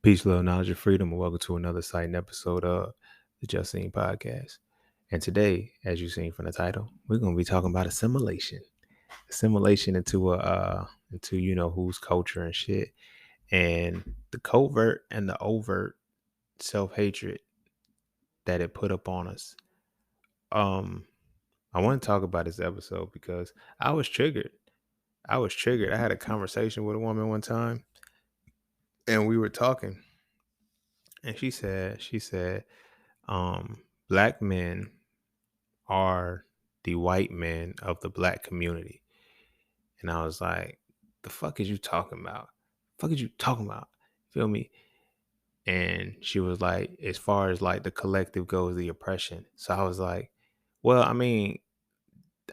Peace, love, knowledge, and freedom, and welcome to another exciting episode of the Just Seen Podcast. And today, as you've seen from the title, we're going to be talking about assimilation into whose culture and shit, and the covert and the overt self hatred that it put up on us. I want to talk about this episode because I was triggered. I had a conversation with a woman one time, and we were talking, and she said, black men are the white men of the black community. And I was like, the fuck is you talking about? Fuck is you talking about? Feel me? And she was like, as far as like the collective goes, the oppression. So I was like, well, I mean,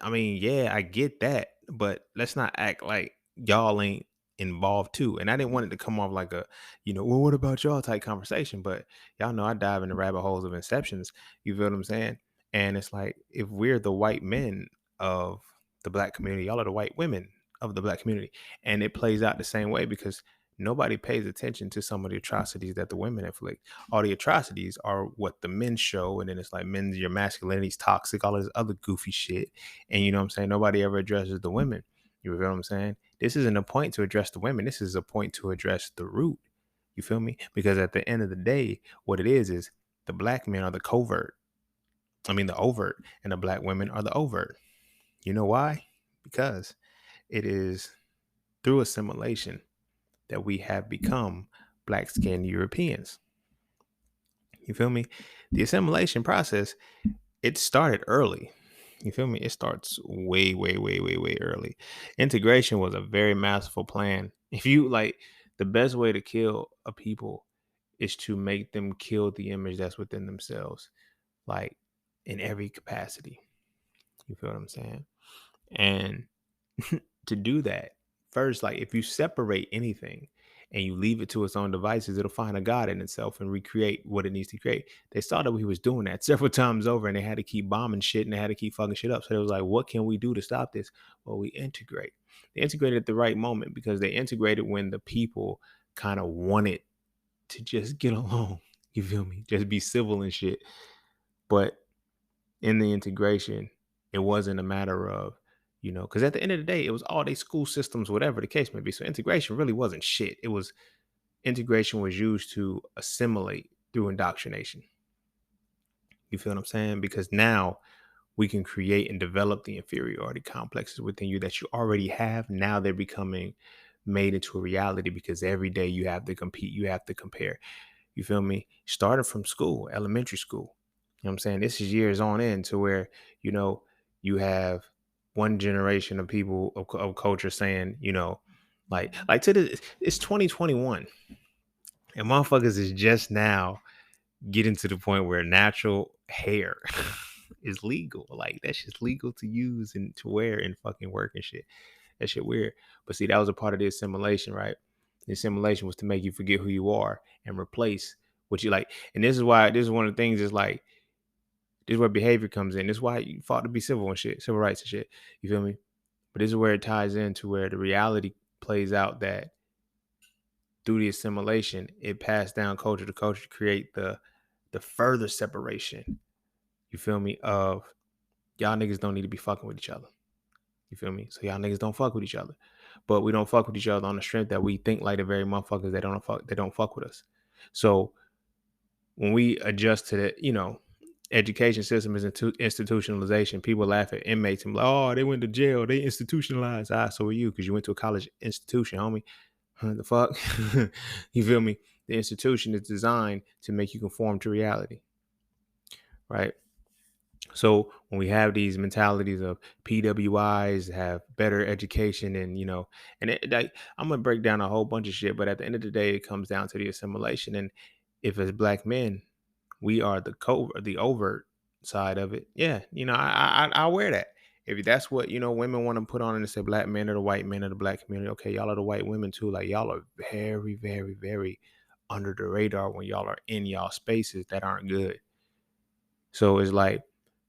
yeah, I get that, but let's not act like y'all ain't involved too. And I didn't want it to come off like a, well, what about y'all type conversation? But y'all know I dive into rabbit holes of inceptions. You feel what I'm saying? And it's like, if we're the white men of the black community, y'all are the white women of the black community. And it plays out the same way because nobody pays attention to some of the atrocities that the women inflict. All the atrocities are what the men show. And then it's like men's, your masculinity's toxic, all this other goofy shit. And you know what I'm saying? Nobody ever addresses the women. You feel what I'm saying? This isn't a point to address the women. This is a point to address the root. You feel me? Because at the end of the day, what it is the black men are the covert. The overt, and the black women are the overt. You know why? Because it is through assimilation that we have become black skinned Europeans. You feel me? The assimilation process, it started early. You feel me? It starts way, way, way, way, way early. Integration was a very masterful plan. If you like, the best way to kill a people is to make them kill the image that's within themselves, like in every capacity. You feel what I'm saying? And to do that, first, like if you separate anything and you leave it to its own devices, it'll find a God in itself and recreate what it needs to create. They saw that we was doing that several times over, and they had to keep bombing shit and they had to keep fucking shit up. So it was like, what can we do to stop this? Well, we integrate. They integrated at the right moment because they integrated when the people kind of wanted to just get along. You feel me? Just be civil and shit. But in the integration, it wasn't a matter of, because at the end of the day, it was all they school systems, whatever the case may be. So integration really wasn't shit. Integration was used to assimilate through indoctrination. You feel what I'm saying? Because now we can create and develop the inferiority complexes within you that you already have. Now they're becoming made into a reality because every day you have to compete, you have to compare. You feel me? Starting from school, elementary school. You know what I'm saying? This is years on in to where, you have one generation of people of culture saying, like to the, it's 2021 and motherfuckers is just now getting to the point where natural hair is legal. Like that shit's legal to use and to wear and fucking work and shit. That shit weird. But see, that was a part of the assimilation, right? The assimilation was to make you forget who you are and replace what you like. And this is one of the things is like, this is where behavior comes in. This is why you fought to be civil and shit, civil rights and shit. You feel me? But this is where it ties into where the reality plays out that through the assimilation, it passed down culture to culture to create the further separation. You feel me? Of y'all niggas don't need to be fucking with each other. You feel me? So y'all niggas don't fuck with each other. But we don't fuck with each other on the strength that we think like the very motherfuckers that don't fuck with us. So when we adjust to the, education system is institutionalization. People laugh at inmates and be like, oh, they went to jail. They institutionalized. So are you, because you went to a college institution, homie. The fuck? You feel me? The institution is designed to make you conform to reality. Right? So when we have these mentalities of PWIs have better education and, I'm going to break down a whole bunch of shit, but at the end of the day, it comes down to the assimilation. And if as black men, we are the overt side of it. Yeah. I wear that. If that's what, women want to put on and say black men or the white men of the black community. Okay. Y'all are the white women too. Like y'all are very, very, very under the radar when y'all are in y'all spaces that aren't good. So it's like,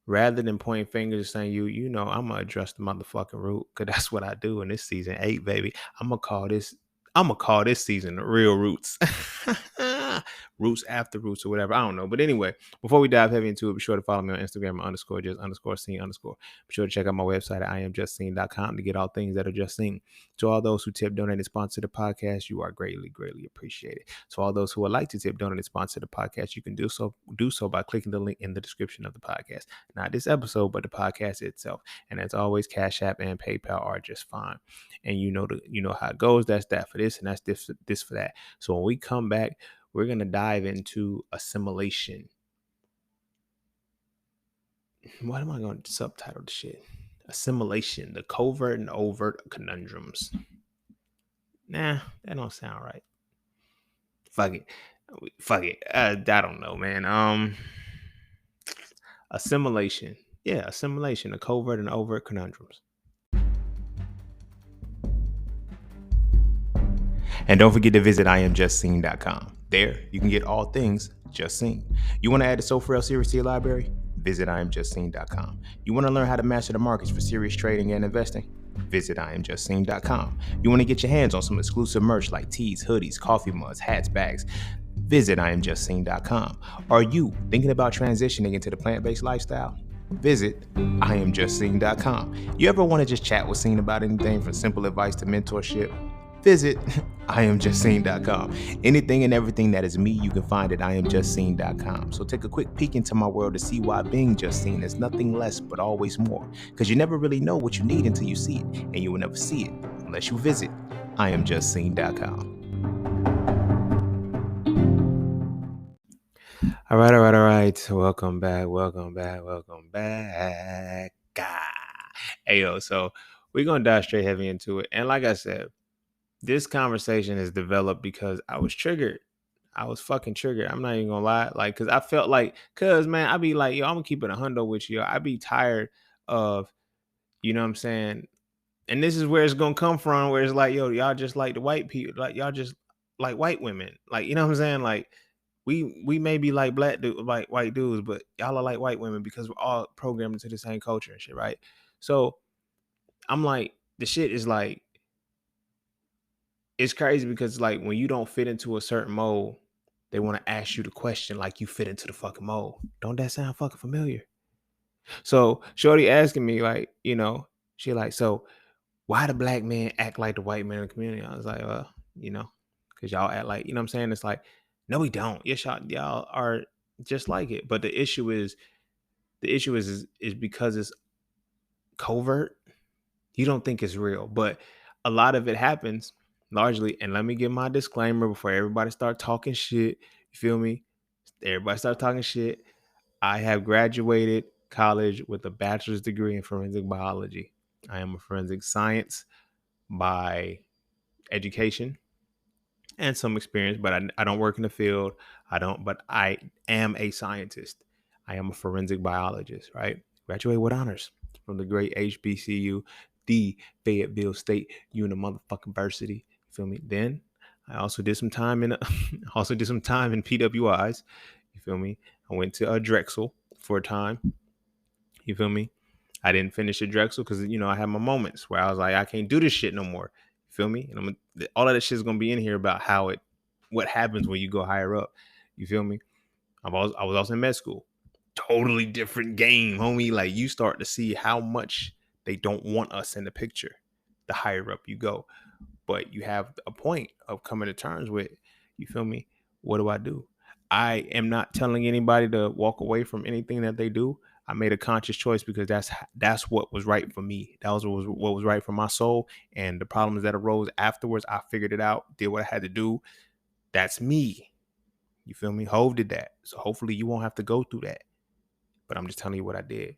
rather than pointing fingers saying I'm gonna address the motherfucking root, because that's what I do in this season 8, baby. I'm gonna call this season the real roots. roots after roots or whatever. I don't know. But anyway, before we dive heavy into it, be sure to follow me on Instagram _just_scene_. Be sure to check out my website at IamJustScene.com to get all things that are just seen. To all those who tip, donate, and sponsor the podcast, you are greatly, greatly appreciated. To all those who would like to tip, donate, and sponsor the podcast, you can do so by clicking the link in the description of the podcast. Not this episode, but the podcast itself. And as always, Cash App and PayPal are just fine. And you know how it goes. That's that for this, and that's this for that. So when we come back, we're gonna dive into assimilation. What am I going to subtitle the shit? Assimilation, the covert and overt conundrums. Nah, that don't sound right. Fuck it. I don't know, man. Assimilation. Yeah, assimilation, the covert and overt conundrums. And don't forget to visit IamJustSeen.com. There, you can get all things Just Seen. You want to add the So For Real series to your library? Visit IamJustSeen.com. You want to learn how to master the markets for serious trading and investing? Visit IamJustSeen.com. You want to get your hands on some exclusive merch like tees, hoodies, coffee mugs, hats, bags? Visit IamJustSeen.com. Are you thinking about transitioning into the plant-based lifestyle? Visit IamJustSeen.com. You ever want to just chat with Scene about anything from simple advice to mentorship? Visit IamJustScene.com. Anything and everything that is me, you can find at IamJustScene.com. So take a quick peek into my world to see why being just seen is nothing less but always more. Because you never really know what you need until you see it, and you will never see it unless you visit IamJustScene.com. All right. Welcome back. Hey, yo, so we're going to dive straight heavy into it. And like I said, this conversation has developed because I was triggered. I was fucking triggered. I'm not even gonna lie. Like, cause I felt like, man, I be like, yo, I'm gonna keep it a hundo with you. I be tired of, you know what I'm saying? And this is where it's gonna come from, where it's like, yo, y'all just like the white people, like y'all just like white women. Like, you know what I'm saying? Like, we may be like like white dudes, but y'all are like white women because we're all programmed into the same culture and shit, right? So I'm like, the shit is like, it's crazy because like when you don't fit into a certain mold, they want to ask you the question like you fit into the fucking mold. Don't that sound fucking familiar? So Shorty asking me like, she like, so why do black men act like the white men in the community? I was like, well, because y'all act like, you know what I'm saying? It's like, no, we don't. Yes, y'all are just like it. But the issue is because it's covert. You don't think it's real, but a lot of it happens largely. And let me give my disclaimer before everybody start talking shit. You feel me? Everybody start talking shit. I have graduated college with a bachelor's degree in forensic biology. I am a forensic science by education and some experience, but I don't work in the field. But I am a scientist. I am a forensic biologist, right? Graduated with honors from the great HBCU, the Fayetteville State University. You feel me? Then I also did some time in PWIs. You feel me? I went to Drexel for a time. You feel me? I didn't finish at Drexel because I had my moments where I was like, I can't do this shit no more. You feel me? And all of this shit is gonna be in here about what happens when you go higher up. You feel me? I was also in med school. Totally different game, homie. Like you start to see how much they don't want us in the picture the higher up you go. But you have a point of coming to terms with, you feel me? What do I do? I am not telling anybody to walk away from anything that they do. I made a conscious choice because that's what was right for me. That was what was right for my soul. And the problems that arose afterwards, I figured it out, did what I had to do. That's me. You feel me? Hove did that. So hopefully you won't have to go through that. But I'm just telling you what I did.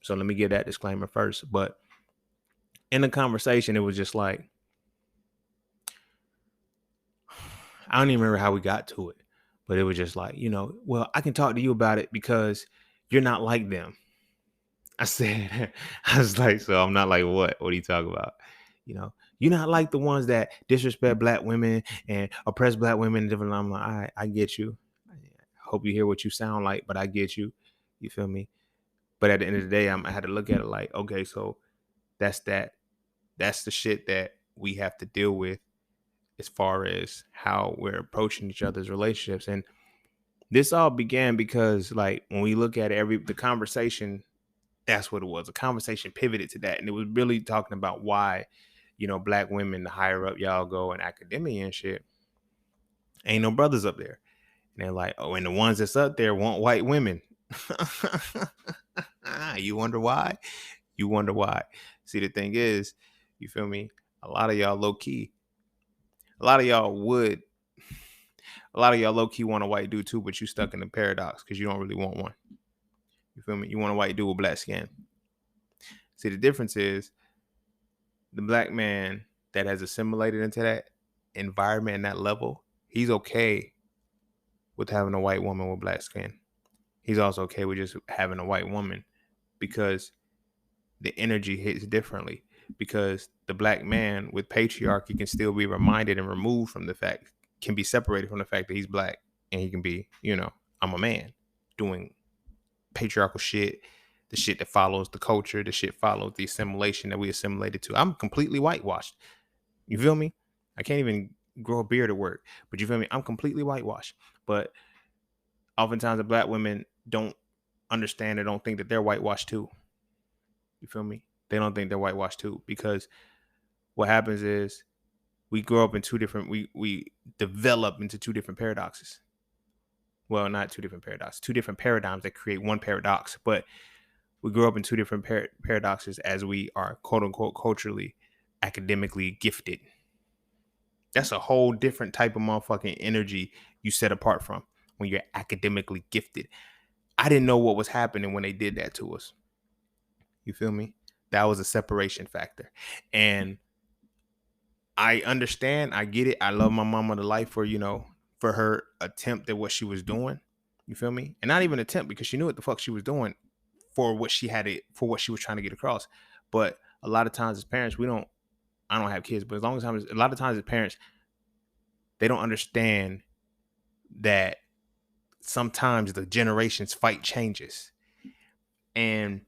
So let me give that disclaimer first. But in the conversation, it was just like, I don't even remember how we got to it, but it was just like, well, I can talk to you about it because you're not like them. I said, I was like, so I'm not like what? What are you talking about? You're not like the ones that disrespect black women and oppress black women and different. I'm like, all right, I get you. I hope you hear what you sound like, but I get you. You feel me? But at the end of the day, I had to look at it like, okay, so that's the shit that we have to deal with as far as how we're approaching each other's relationships. And this all began because, like, when we look at the conversation, that's what it was. A conversation pivoted to that. And it was really talking about why, black women, the higher up y'all go in academia and shit, ain't no brothers up there. And they're like, oh, and the ones that's up there want white women. You wonder why? You wonder why. See, the thing is, you feel me? A lot of y'all low key. A lot of y'all would. A lot of y'all low key want a white dude too, but you stuck in the paradox because you don't really want one. You feel me? You want a white dude with black skin. See, the difference is the black man that has assimilated into that environment and that level, he's okay with having a white woman with black skin. He's also okay with just having a white woman because the energy hits differently. Because the black man with patriarchy can still be reminded and removed from the fact, can be separated from the fact that he's black, and he can be, I'm a man doing patriarchal shit, the shit that follows the culture, the shit follows the assimilation that we assimilated to. I'm completely whitewashed. You feel me? I can't even grow a beard at work, but you feel me? I'm completely whitewashed. But oftentimes the black women don't understand or don't think that they're whitewashed too. You feel me? They don't think they're whitewashed too, because what happens is we grow up in we develop into two different paradoxes. Well, not two different paradoxes, two different paradigms that create one paradox, but we grow up in two different paradoxes as we are quote unquote culturally, academically gifted. That's a whole different type of motherfucking energy you set apart from when you're academically gifted. I didn't know what was happening when they did that to us. You feel me? That was a separation factor. And I understand. I get it. I love my mama to life for, for her attempt at what she was doing. You feel me? And not even attempt, because she knew what the fuck she was doing for what she had it, for what she was trying to get across. But a lot of times as parents, I don't have kids, but a lot of times as parents, they don't understand that sometimes the generations fight changes. And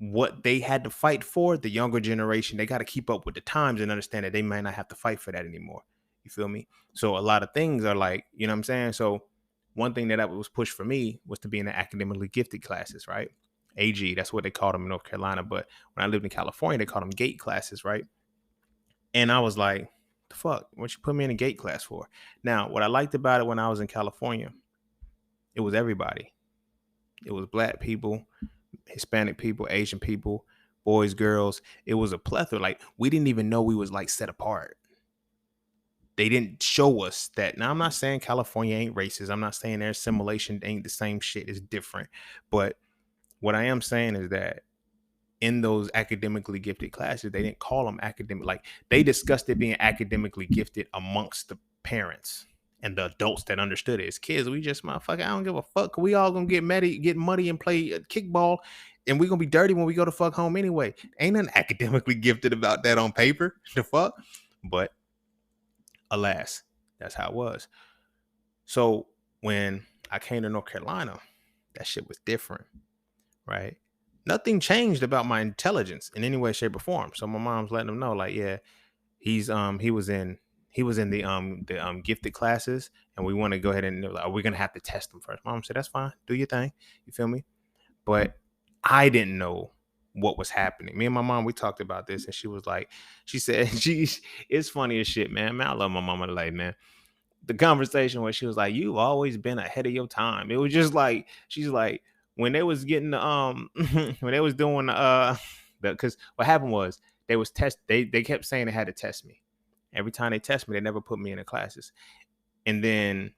what they had to fight for, the younger generation, they got to keep up with the times and understand that they might not have to fight for that anymore. You feel me? So a lot of things are like, you know what I'm saying? So one thing that was pushed for me was to be in the academically gifted classes, right? AG, that's what they called them in North Carolina. But when I lived in California, they called them gate classes, right? And I was like, the fuck, what you put me in a gate class for? Now, what I liked about it when I was in California, it was everybody. It was black people, Hispanic people, Asian people, boys, girls. It was a plethora. Like, we didn't even know we was like set apart. They didn't show us that. Now, I'm not saying California ain't racist. I'm not saying their assimilation ain't the same shit. It's different. But what I am saying is that in those academically gifted classes, they didn't call them academic. Like, they discussed it being academically gifted amongst the parents and the adults that understood it. As kids, we just, motherfucker, I don't give a fuck. We all gonna get muddy and play kickball, and we gonna be dirty when we go to fuck home anyway. Ain't nothing academically gifted about that on paper. The fuck? But alas, that's how it was. So when I came to North Carolina, that shit was different, right? Nothing changed about my intelligence in any way, shape, or form. So my mom's letting them know, like, yeah, he was in the gifted classes, and we want to go ahead and, like, we're gonna have to test them first. Mom said, that's fine, do your thing. You feel me? But I didn't know what was happening. Me and my mom, we talked about this, and she said, it's funny as shit, man. I love my mama to life, man. The conversation where she was like, you've always been ahead of your time. It was just like, she's like, when they was getting the when they was doing because what happened was they kept saying they had to test me. Every time they test me, they never put me in the classes. And then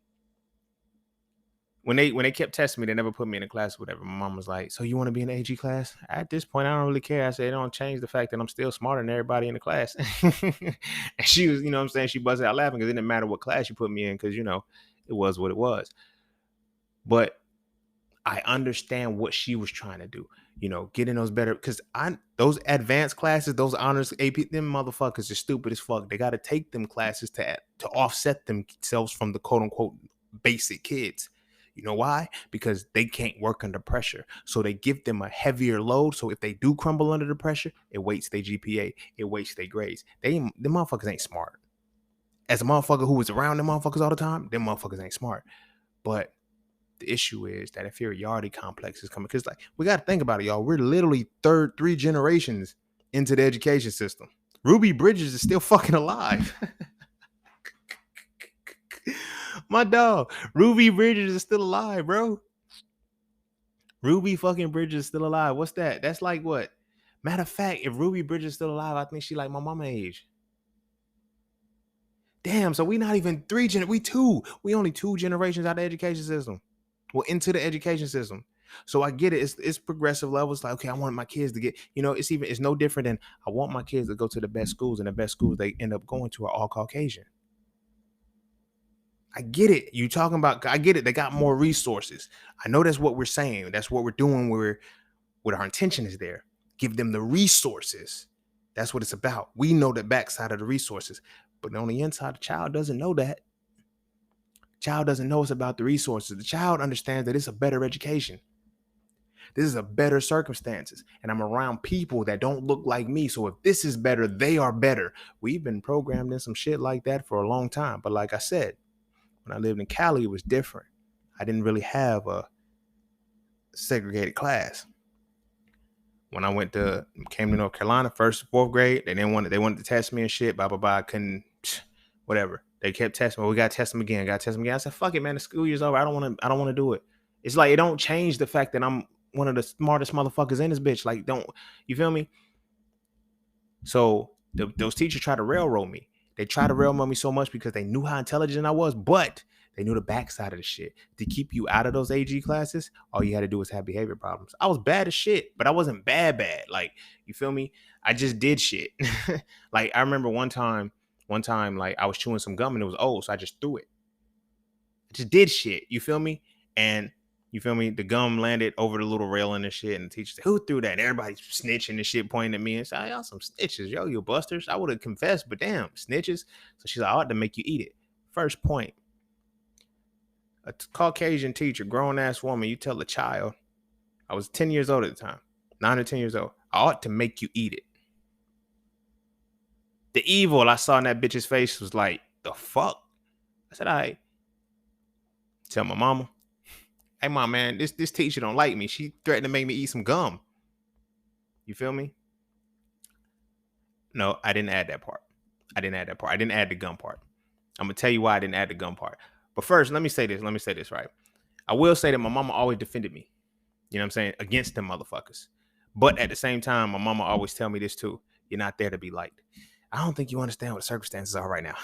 when they kept testing me, they never put me in a class or whatever. My mom was like, so you want to be in the AG class? At this point, I don't really care. I said, it don't change the fact that I'm still smarter than everybody in the class. And she was, you know what I'm saying? She busted out laughing because it didn't matter what class you put me in, because, it was what it was. But I understand what she was trying to do, getting those better, because those advanced classes, those honors AP, them motherfuckers are stupid as fuck. They got to take them classes to offset themselves from the quote unquote basic kids. You know why? Because they can't work under pressure. So they give them a heavier load. So if they do crumble under the pressure, it weights their GPA, it weights their grades. The motherfuckers ain't smart As a motherfucker who was around them motherfuckers all the time, them motherfuckers ain't smart. But the issue is that inferiority complex is coming. Because like we got to think about it, y'all. We're literally three generations into the education system. Ruby Bridges is still fucking alive. My dog, Ruby Bridges is still alive, bro. Ruby fucking Bridges is still alive. What's that? That's like what? Matter of fact, if Ruby Bridges is still alive, I think she like my mama age. Damn, so we not even we only 2 generations out of the education system. Well, into the education system. So I get it. It's progressive levels. Like, okay, I want my kids to get, it's no different than I want my kids to go to the best schools, and the best schools they end up going to are all Caucasian. I get it. You talking about, I get it. They got more resources. I know that's what we're saying. That's what we're doing. What our intention is there. Give them the resources. That's what it's about. We know the backside of the resources, but on the inside, the child doesn't know that. Child doesn't know it's about the resources. The child understands that it's a better education. This is a better circumstances. And I'm around people that don't look like me. So if this is better, they are better. We've been programmed in some shit like that for a long time. But like I said, when I lived in Cali, it was different. I didn't really have a segregated class. When I came to North Carolina, 1st to 4th grade, they wanted to test me and shit, blah, blah, blah. I couldn't, whatever. They kept testing me. We got to test them again. I said, fuck it, man. The school year's over. I don't want to do it. It's like, it don't change the fact that I'm one of the smartest motherfuckers in this bitch. Like, you feel me? So those teachers try to railroad me. They try to railroad me so much because they knew how intelligent I was, but they knew the backside of the shit. To keep you out of those AG classes, all you had to do was have behavior problems. I was bad as shit, but I wasn't bad. Like, you feel me? I just did shit. Like, I remember one time, like, I was chewing some gum and it was old, so I just threw it. I just did shit. You feel me? And you feel me? The gum landed over the little railing and shit. And the teacher said, who threw that? And everybody's snitching and shit, pointing at me and said, y'all some snitches. Yo, you busters. I would have confessed, but damn, snitches. So she's like, I ought to make you eat it. First point. A Caucasian teacher, grown-ass woman, you tell a child, I was 10 years old at the time, 9 or 10 years old, I ought to make you eat it. The evil I saw in that bitch's face was like, the fuck? I said, all right. Tell my mama, hey, mom, man, this teacher don't like me. She threatened to make me eat some gum. You feel me? No, I didn't add that part. I didn't add the gum part. I'm going to tell you why I didn't add the gum part. But first, let me say this, right? I will say that my mama always defended me. You know what I'm saying? Against them motherfuckers. But at the same time, my mama always tell me this too. You're not there to be liked. I don't think you understand what the circumstances are right now.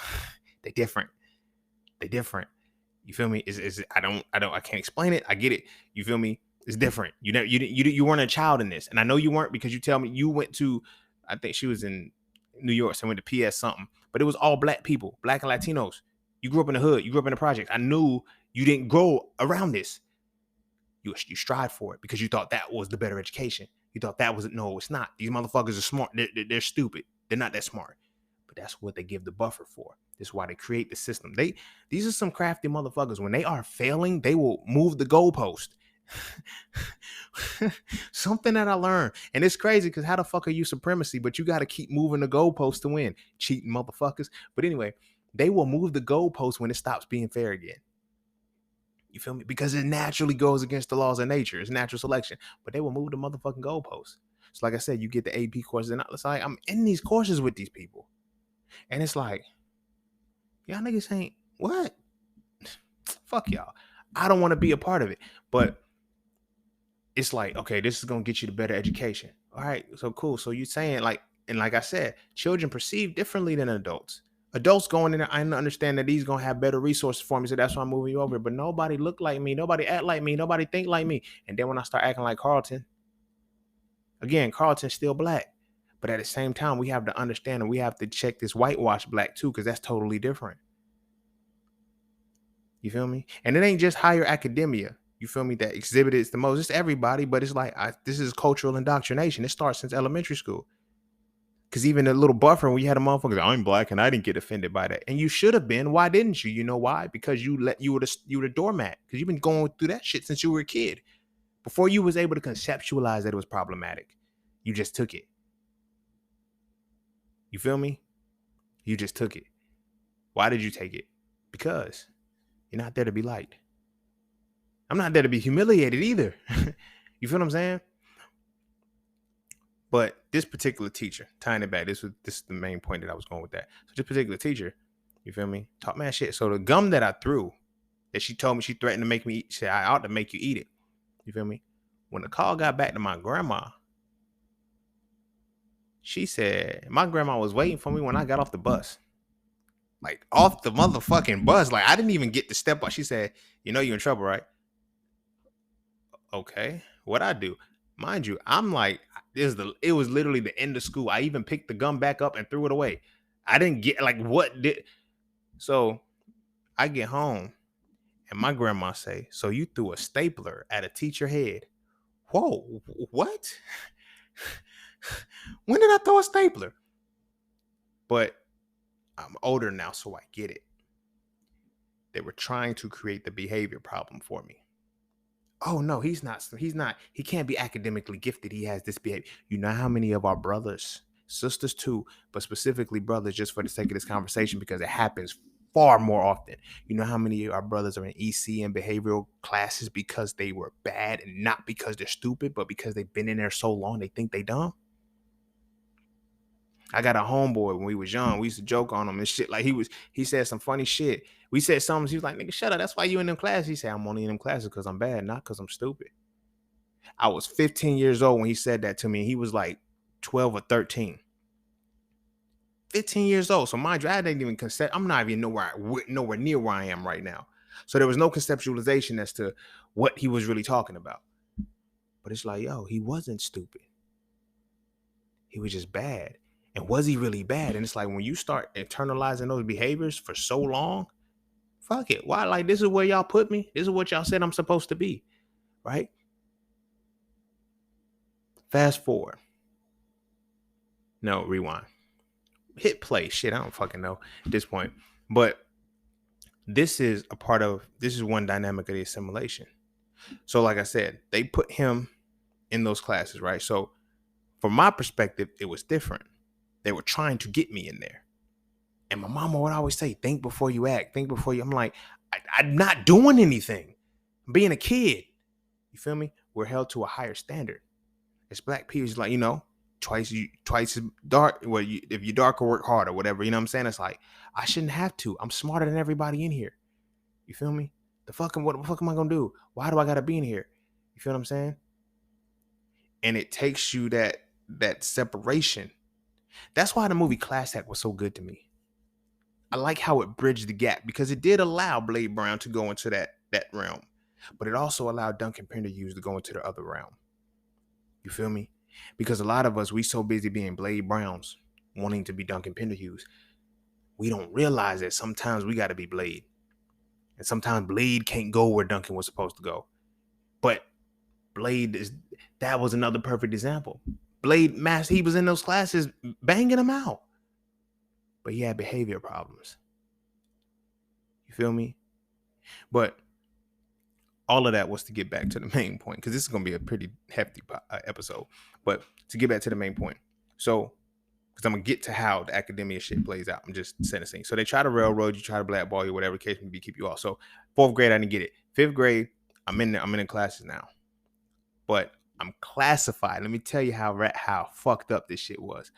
They different. You feel me? I can't explain it. I get it. You feel me? It's different. You weren't a child in this. And I know you weren't because you tell me you went to, I think she was in New York, so I went to PS something. But it was all black people, black and Latinos. You grew up in the hood. You grew up in the project. I knew you didn't grow around this. You strive for it because you thought that was the better education. You thought that was, no, it's not. These motherfuckers are smart. They're stupid. They're not that smart. But that's what they give the buffer for. This is why they create the system. These are some crafty motherfuckers. When they are failing, they will move the goalpost. Something that I learned. And it's crazy because how the fuck are you supremacy? But you got to keep moving the goalpost to win. Cheating motherfuckers. But anyway, they will move the goalpost when it stops being fair again. You feel me? Because it naturally goes against the laws of nature. It's natural selection. But they will move the motherfucking goalposts. So like I said, you get the AP courses. And it's like, I'm in these courses with these people. And it's like, y'all niggas ain't, what? Fuck y'all. I don't want to be a part of it. But it's like, okay, this is going to get you the better education. All right, so cool. So you're saying like, and like I said, children perceive differently than adults. Adults going in there, I understand that these going to have better resources for me. So that's why I'm moving you over. But nobody look like me. Nobody act like me. Nobody think like me. And then when I start acting like Carlton, again, Carlton's still black. But at the same time, we have to understand and we have to check this whitewash black too, because that's totally different. You feel me? And it ain't just higher academia. You feel me? That exhibited the most. It's everybody, but it's like, this is cultural indoctrination. It starts since elementary school. Because even a little buffer, when you had a motherfucker, I'm black and I didn't get offended by that. And you should have been. Why didn't you? You know why? Because you were the doormat. Because you've been going through that shit since you were a kid. Before you was able to conceptualize that it was problematic. You just took it. You feel me? You just took it. Why did you take it? Because you're not there to be liked. I'm not there to be humiliated either. You feel what I'm saying? But this particular teacher, tying it back, this is the main point that I was going with that. So this particular teacher, you feel me, talk mad shit. So the gum that I threw, that she told me, she threatened to make me eat, she said, I ought to make you eat it. You feel me? When the call got back to my grandma, she said, my grandma was waiting for me when I got off the bus. Like, off the motherfucking bus. Like, I didn't even get to step up. She said, you know you're in trouble, right? Okay. What I do? Mind you, I'm like, it was literally the end of school. I even picked the gum back up and threw it away. I didn't get, like, what did, so I get home and my grandma say, so you threw a stapler at a teacher head. Whoa, what? When did I throw a stapler? But I'm older now, so I get it. They were trying to create the behavior problem for me. Oh no, he can't be academically gifted. He has this behavior. You know how many of our brothers, sisters too, but specifically brothers, just for the sake of this conversation, because it happens far more often. You know how many of our brothers are in EC and behavioral classes because they were bad, and not because they're stupid, but because they've been in there so long they think they dumb. I got a homeboy when we was young. We used to joke on him and shit. Like he said some funny shit. We said something. He was like, nigga, shut up. That's why you in them classes. He said, I'm only in them classes because I'm bad, not because I'm stupid. I was 15 years old when he said that to me. He was like 12 or 13. 15 years old. So mind you, I didn't even concept. I'm not even nowhere near where I am right now. So there was no conceptualization as to what he was really talking about. But it's like, yo, he wasn't stupid. He was just bad. And was he really bad? And it's like when you start internalizing those behaviors for so long, fuck it. Why? Like, this is where y'all put me. This is what y'all said I'm supposed to be. Right? Fast forward. No, rewind. Hit play. Shit, I don't fucking know at this point. But this is one dynamic of the assimilation. So like I said, they put him in those classes, right? So from my perspective, it was different. They were trying to get me in there. And my mama would always say, think before you act. Think before you. I'm like, I'm not doing anything. I'm being a kid. You feel me? We're held to a higher standard. It's black people. It's like, you know, twice as dark. Well, if you're darker, work harder, whatever. You know what I'm saying? It's like, I shouldn't have to. I'm smarter than everybody in here. You feel me? What the fuck am I gonna do? Why do I gotta be in here? You feel what I'm saying? And it takes you that separation. That's why the movie Class Act was so good to me. I like how it bridged the gap because it did allow Blade Brown to go into that realm, but it also allowed Duncan Penderhughes to go into the other realm. You feel me? Because a lot of us, we so busy being Blade Browns, wanting to be Duncan Penderhughes, we don't realize that sometimes we got to be Blade, and sometimes Blade can't go where Duncan was supposed to go. But that was another perfect example. Blade Master, he was in those classes banging them out, but he had behavior problems. You feel me? But all of that was to get back to the main point, because this is going to be a pretty hefty episode. But to get back to the main point, so because I'm going to get to how the academia shit plays out. I'm just setting the scene. So they try to railroad you, try to blackball you, whatever the case may be, keep you off. So 4th grade, I didn't get it. 5th grade, I'm in the classes now. But I'm classified. Let me tell you how fucked up this shit was.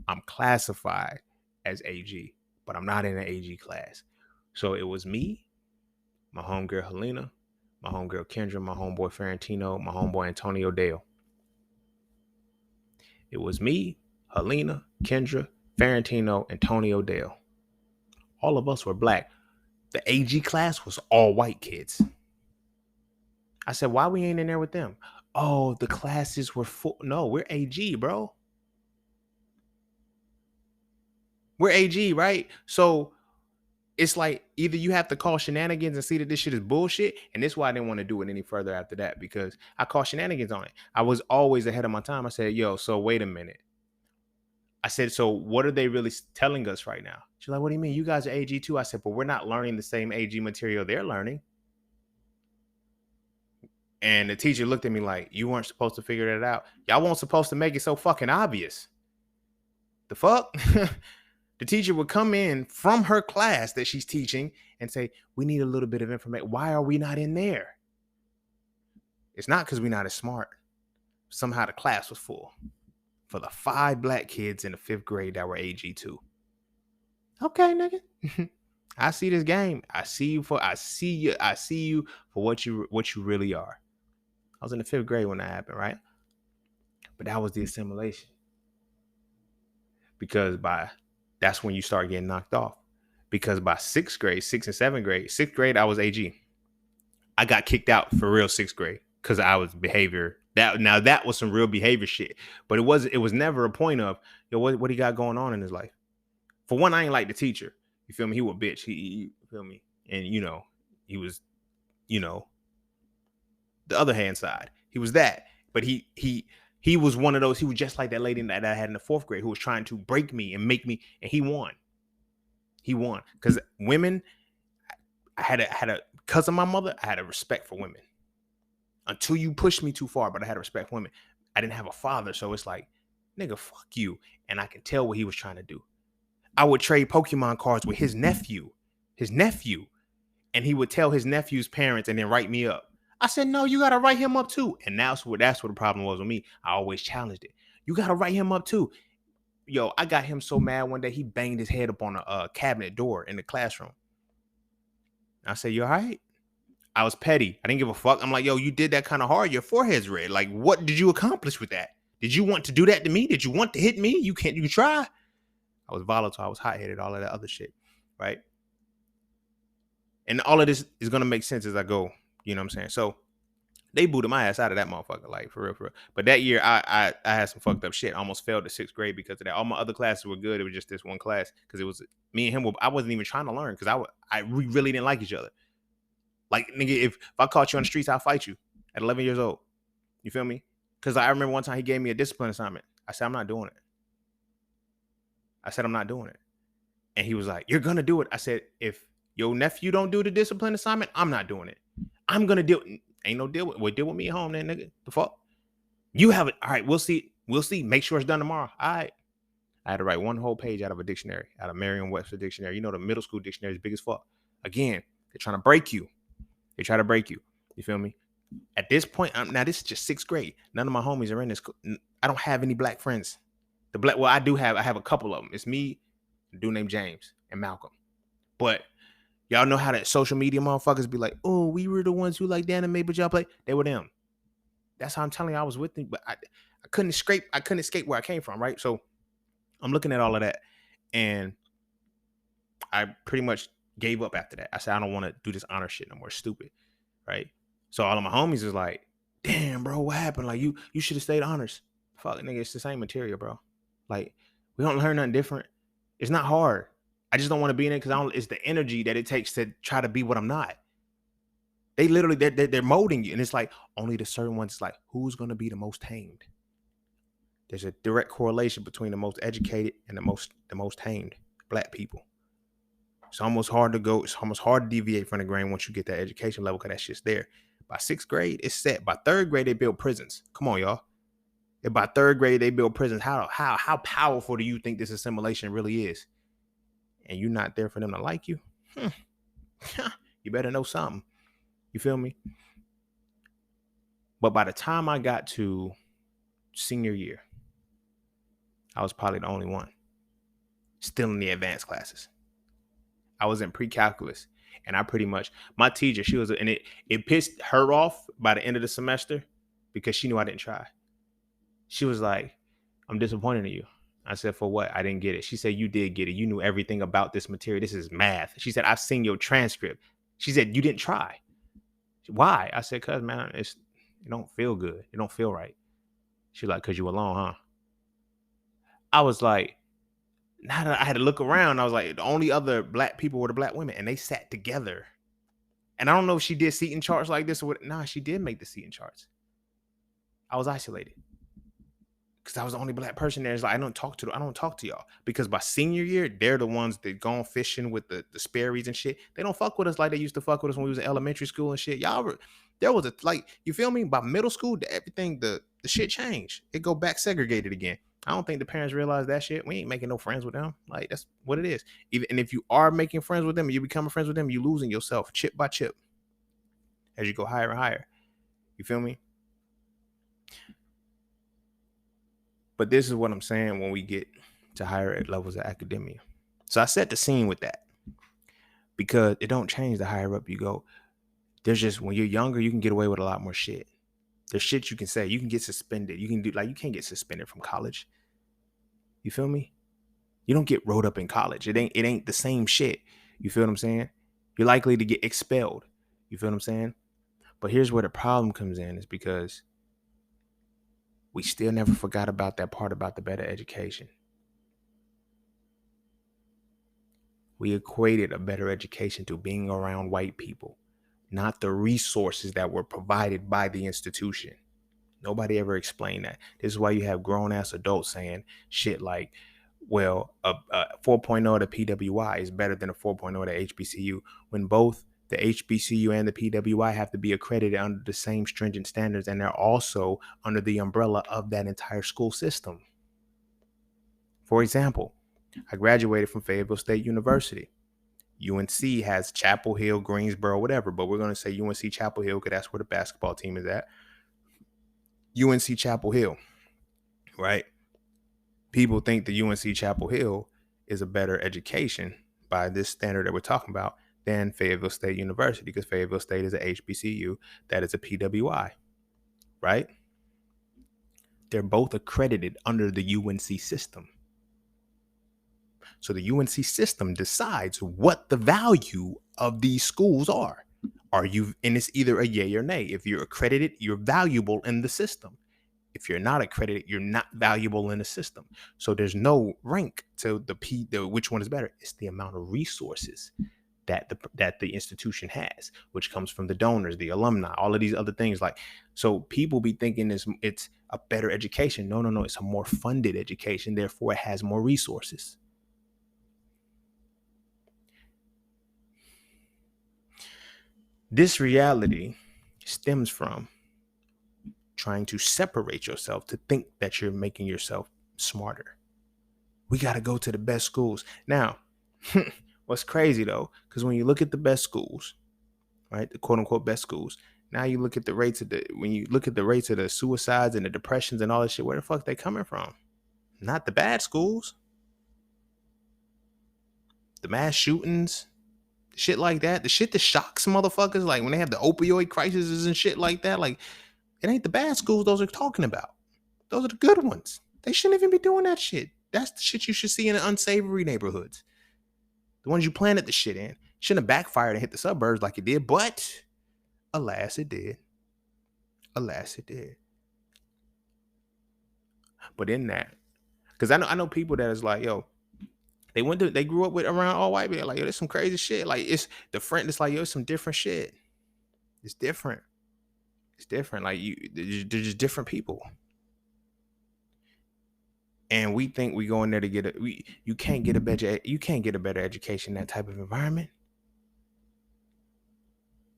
I'm classified as AG, but I'm not in an AG class. So it was me, my homegirl Helena, my homegirl Kendra, my homeboy Ferrantino, my homeboy Antonio Dale. It was me, Helena, Kendra, Ferrantino, Antonio Dale. All of us were black. The AG class was all white kids. I said, why we ain't in there with them? Oh, the classes were full. No, we're AG, bro. We're AG, right? So it's like either you have to call shenanigans and see that this shit is bullshit. And this is why I didn't want to do it any further after that, because I called shenanigans on it. I was always ahead of my time. I said, yo, so wait a minute. I said, so what are they really telling us right now? She's like, what do you mean? You guys are AG too? I said, but we're not learning the same AG material they're learning. And the teacher looked at me like, you weren't supposed to figure that out. Y'all weren't supposed to make it so fucking obvious. The fuck? The teacher would come in from her class that she's teaching and say, we need a little bit of information. Why are we not in there? It's not because we're not as smart. Somehow the class was full for the 5 black kids in the 5th grade that were AG2. Okay, nigga. I see this game. I see you for what you really are. I was in the 5th grade when that happened, right? But that was the assimilation. Because that's when you start getting knocked off. Because by 6th grade, 6th and 7th grade, 6th grade, I was AG. I got kicked out for real 6th grade because I was behavior. That was some real behavior shit. But it was never a point of, yo, what he got going on in his life. For one, I ain't like the teacher. You feel me? He was a bitch. He you feel me? And he was, the other hand side. He was that. But he was one of those, he was just like that lady that I had in the 4th grade who was trying to break me and make me, and he won. He won. Because women, I had a because of my mother, I had a respect for women. Until you pushed me too far, but I had a respect for women. I didn't have a father, so it's like, nigga, fuck you. And I can tell what he was trying to do. I would trade Pokemon cards with his nephew, and he would tell his nephew's parents and then write me up. I said, no, you got to write him up too. And that's what the problem was with me. I always challenged it. You got to write him up too. Yo, I got him so mad one day, he banged his head up on a cabinet door in the classroom. I said, you all right? I was petty. I didn't give a fuck. I'm like, yo, you did that kind of hard. Your forehead's red. Like, what did you accomplish with that? Did you want to do that to me? Did you want to hit me? You try. I was volatile. I was hot-headed, all of that other shit, right? And all of this is going to make sense as I go, you know what I'm saying? So they booted my ass out of that motherfucker, like, for real. But that year, I had some fucked up shit. I almost failed the 6th grade because of that. All my other classes were good. It was just this one class because it was me and him. I wasn't even trying to learn because we really didn't like each other. Like, nigga, if I caught you on the streets, I'll fight you at 11 years old. You feel me? Because I remember one time he gave me a discipline assignment. I said, I'm not doing it. And he was like, you're going to do it. I said, if your nephew don't do the discipline assignment, I'm not doing it. I'm going to deal. Ain't no deal with. Well, deal with me at home then, nigga. The fuck? You have it. All right, we'll see. Make sure it's done tomorrow. All right. I had to write one whole page out of a dictionary, out of Merriam-Webster dictionary. You know, the middle school dictionary is big as fuck. Again, they're trying to break you. They try to break you. You feel me? At this point, now this is just 6th grade. None of my homies are in this. I don't have any black friends. I have a couple of them. It's me, a dude named James, and Malcolm. But y'all know how that social media motherfuckers be like, oh, we were the ones who like anime, but y'all play. They were them. That's how I'm telling you I was with them, but I couldn't escape where I came from, right? So I'm looking at all of that, and I pretty much gave up after that. I said, I don't want to do this honor shit no more. Stupid, right? So all of my homies is like, damn, bro, what happened? Like, you should have stayed honors. Fuck, nigga, it's the same material, bro. Like, we don't learn nothing different. It's not hard. I just don't want to be in it because it's the energy that it takes to try to be what I'm not. They literally, they're molding you. And it's like, only the certain ones, like, who's going to be the most tamed? There's a direct correlation between the most educated and the most tamed black people. It's almost hard to deviate from the grain once you get that education level because that shit's there. By 6th grade, it's set. By 3rd grade, they build prisons. Come on, y'all. And by 3rd grade, they build prisons. How powerful do you think this assimilation really is? And you're not there for them to like you? You better know something. You feel me? But by the time I got to senior year, I was probably the only one still in the advanced classes. I was in pre-calculus, and I pretty much, my teacher, she was, and it pissed her off by the end of the semester because she knew I didn't try. She was like, I'm disappointed in you. I said, for what? I didn't get it. She said, you did get it. You knew everything about this material. This is math. She said, I've seen your transcript. She said, you didn't try. Why? I said, cause man, it don't feel good. It don't feel right. She like, cause you alone, huh? I was like, now that I had to look around, I was like, the only other black people were the black women, and they sat together. And I don't know if she did seating charts like this or what. Nah, she did make the seating charts. I was isolated because I was the only black person there. It's like, I don't talk to y'all because by senior year, they're the ones that gone fishing with the Sperry's and shit. They don't fuck with us like they used to fuck with us when we was in elementary school and shit. There was you feel me? By middle school, everything, the shit changed. It go back segregated again. I don't think the parents realize that shit. We ain't making no friends with them. Like, that's what it is. Even and if you are making friends with them, you becoming friends with them, you losing yourself chip by chip as you go higher and higher. You feel me? But this is what I'm saying when we get to higher levels of academia. So I set the scene with that because it don't change the higher up you go. There's just, when you're younger, you can get away with a lot more shit. There's shit you can say. You can get suspended. You can do, like, you can't get suspended from college. You feel me? You don't get rolled up in college. It ain't the same shit. You feel what I'm saying? You're likely to get expelled. You feel what I'm saying? But here's where the problem comes in, is because we still never forgot about that part about the better education. We equated a better education to being around white people, not the resources that were provided by the institution. Nobody ever explained that. This is why you have grown ass adults saying shit like, well, a 4.0 to PWI is better than a 4.0 to HBCU, when both the HBCU and the PWI have to be accredited under the same stringent standards, and they're also under the umbrella of that entire school system. For example, I graduated from Fayetteville State University. UNC has Chapel Hill, Greensboro, whatever, but we're going to say UNC Chapel Hill because that's where the basketball team is at. UNC Chapel Hill, right? People think the UNC Chapel Hill is a better education by this standard that we're talking about than Fayetteville State University, because Fayetteville State is a HBCU, that is a PWI, right? They're both accredited under the UNC system. So the UNC system decides what the value of these schools are. And it's either a yay or nay. If you're accredited, you're valuable in the system. If you're not accredited, you're not valuable in the system. So there's no rank to which one is better. It's the amount of resources that the institution has, which comes from the donors, the alumni, all of these other things. Like, so people be thinking it's a better education. No, it's a more funded education. Therefore, it has more resources. This reality stems from trying to separate yourself to think that you're making yourself smarter. We got to go to the best schools. Now, what's crazy though, because when you look at the best schools, right, the quote unquote best schools, now you look at the rates of the suicides and the depressions and all this shit, where the fuck they coming from? Not the bad schools. The mass shootings, shit like that, the shit that shocks motherfuckers, like when they have the opioid crises and shit like that, like, it ain't the bad schools those are talking about. Those are the good ones. They shouldn't even be doing that shit. That's the shit you should see in the unsavory neighborhoods. The ones you planted the shit in. Shouldn't have backfired and hit the suburbs like it did, but alas, it did. Alas, it did. But in that, because I know people that is like, yo, they grew up with around all white people. Like, yo, there's some crazy shit. Like, it's the friend. It's like, yo, it's some different shit. It's different. It's different. Like, they're just different people. And we think we go in there to get you can't get a better education in that type of environment.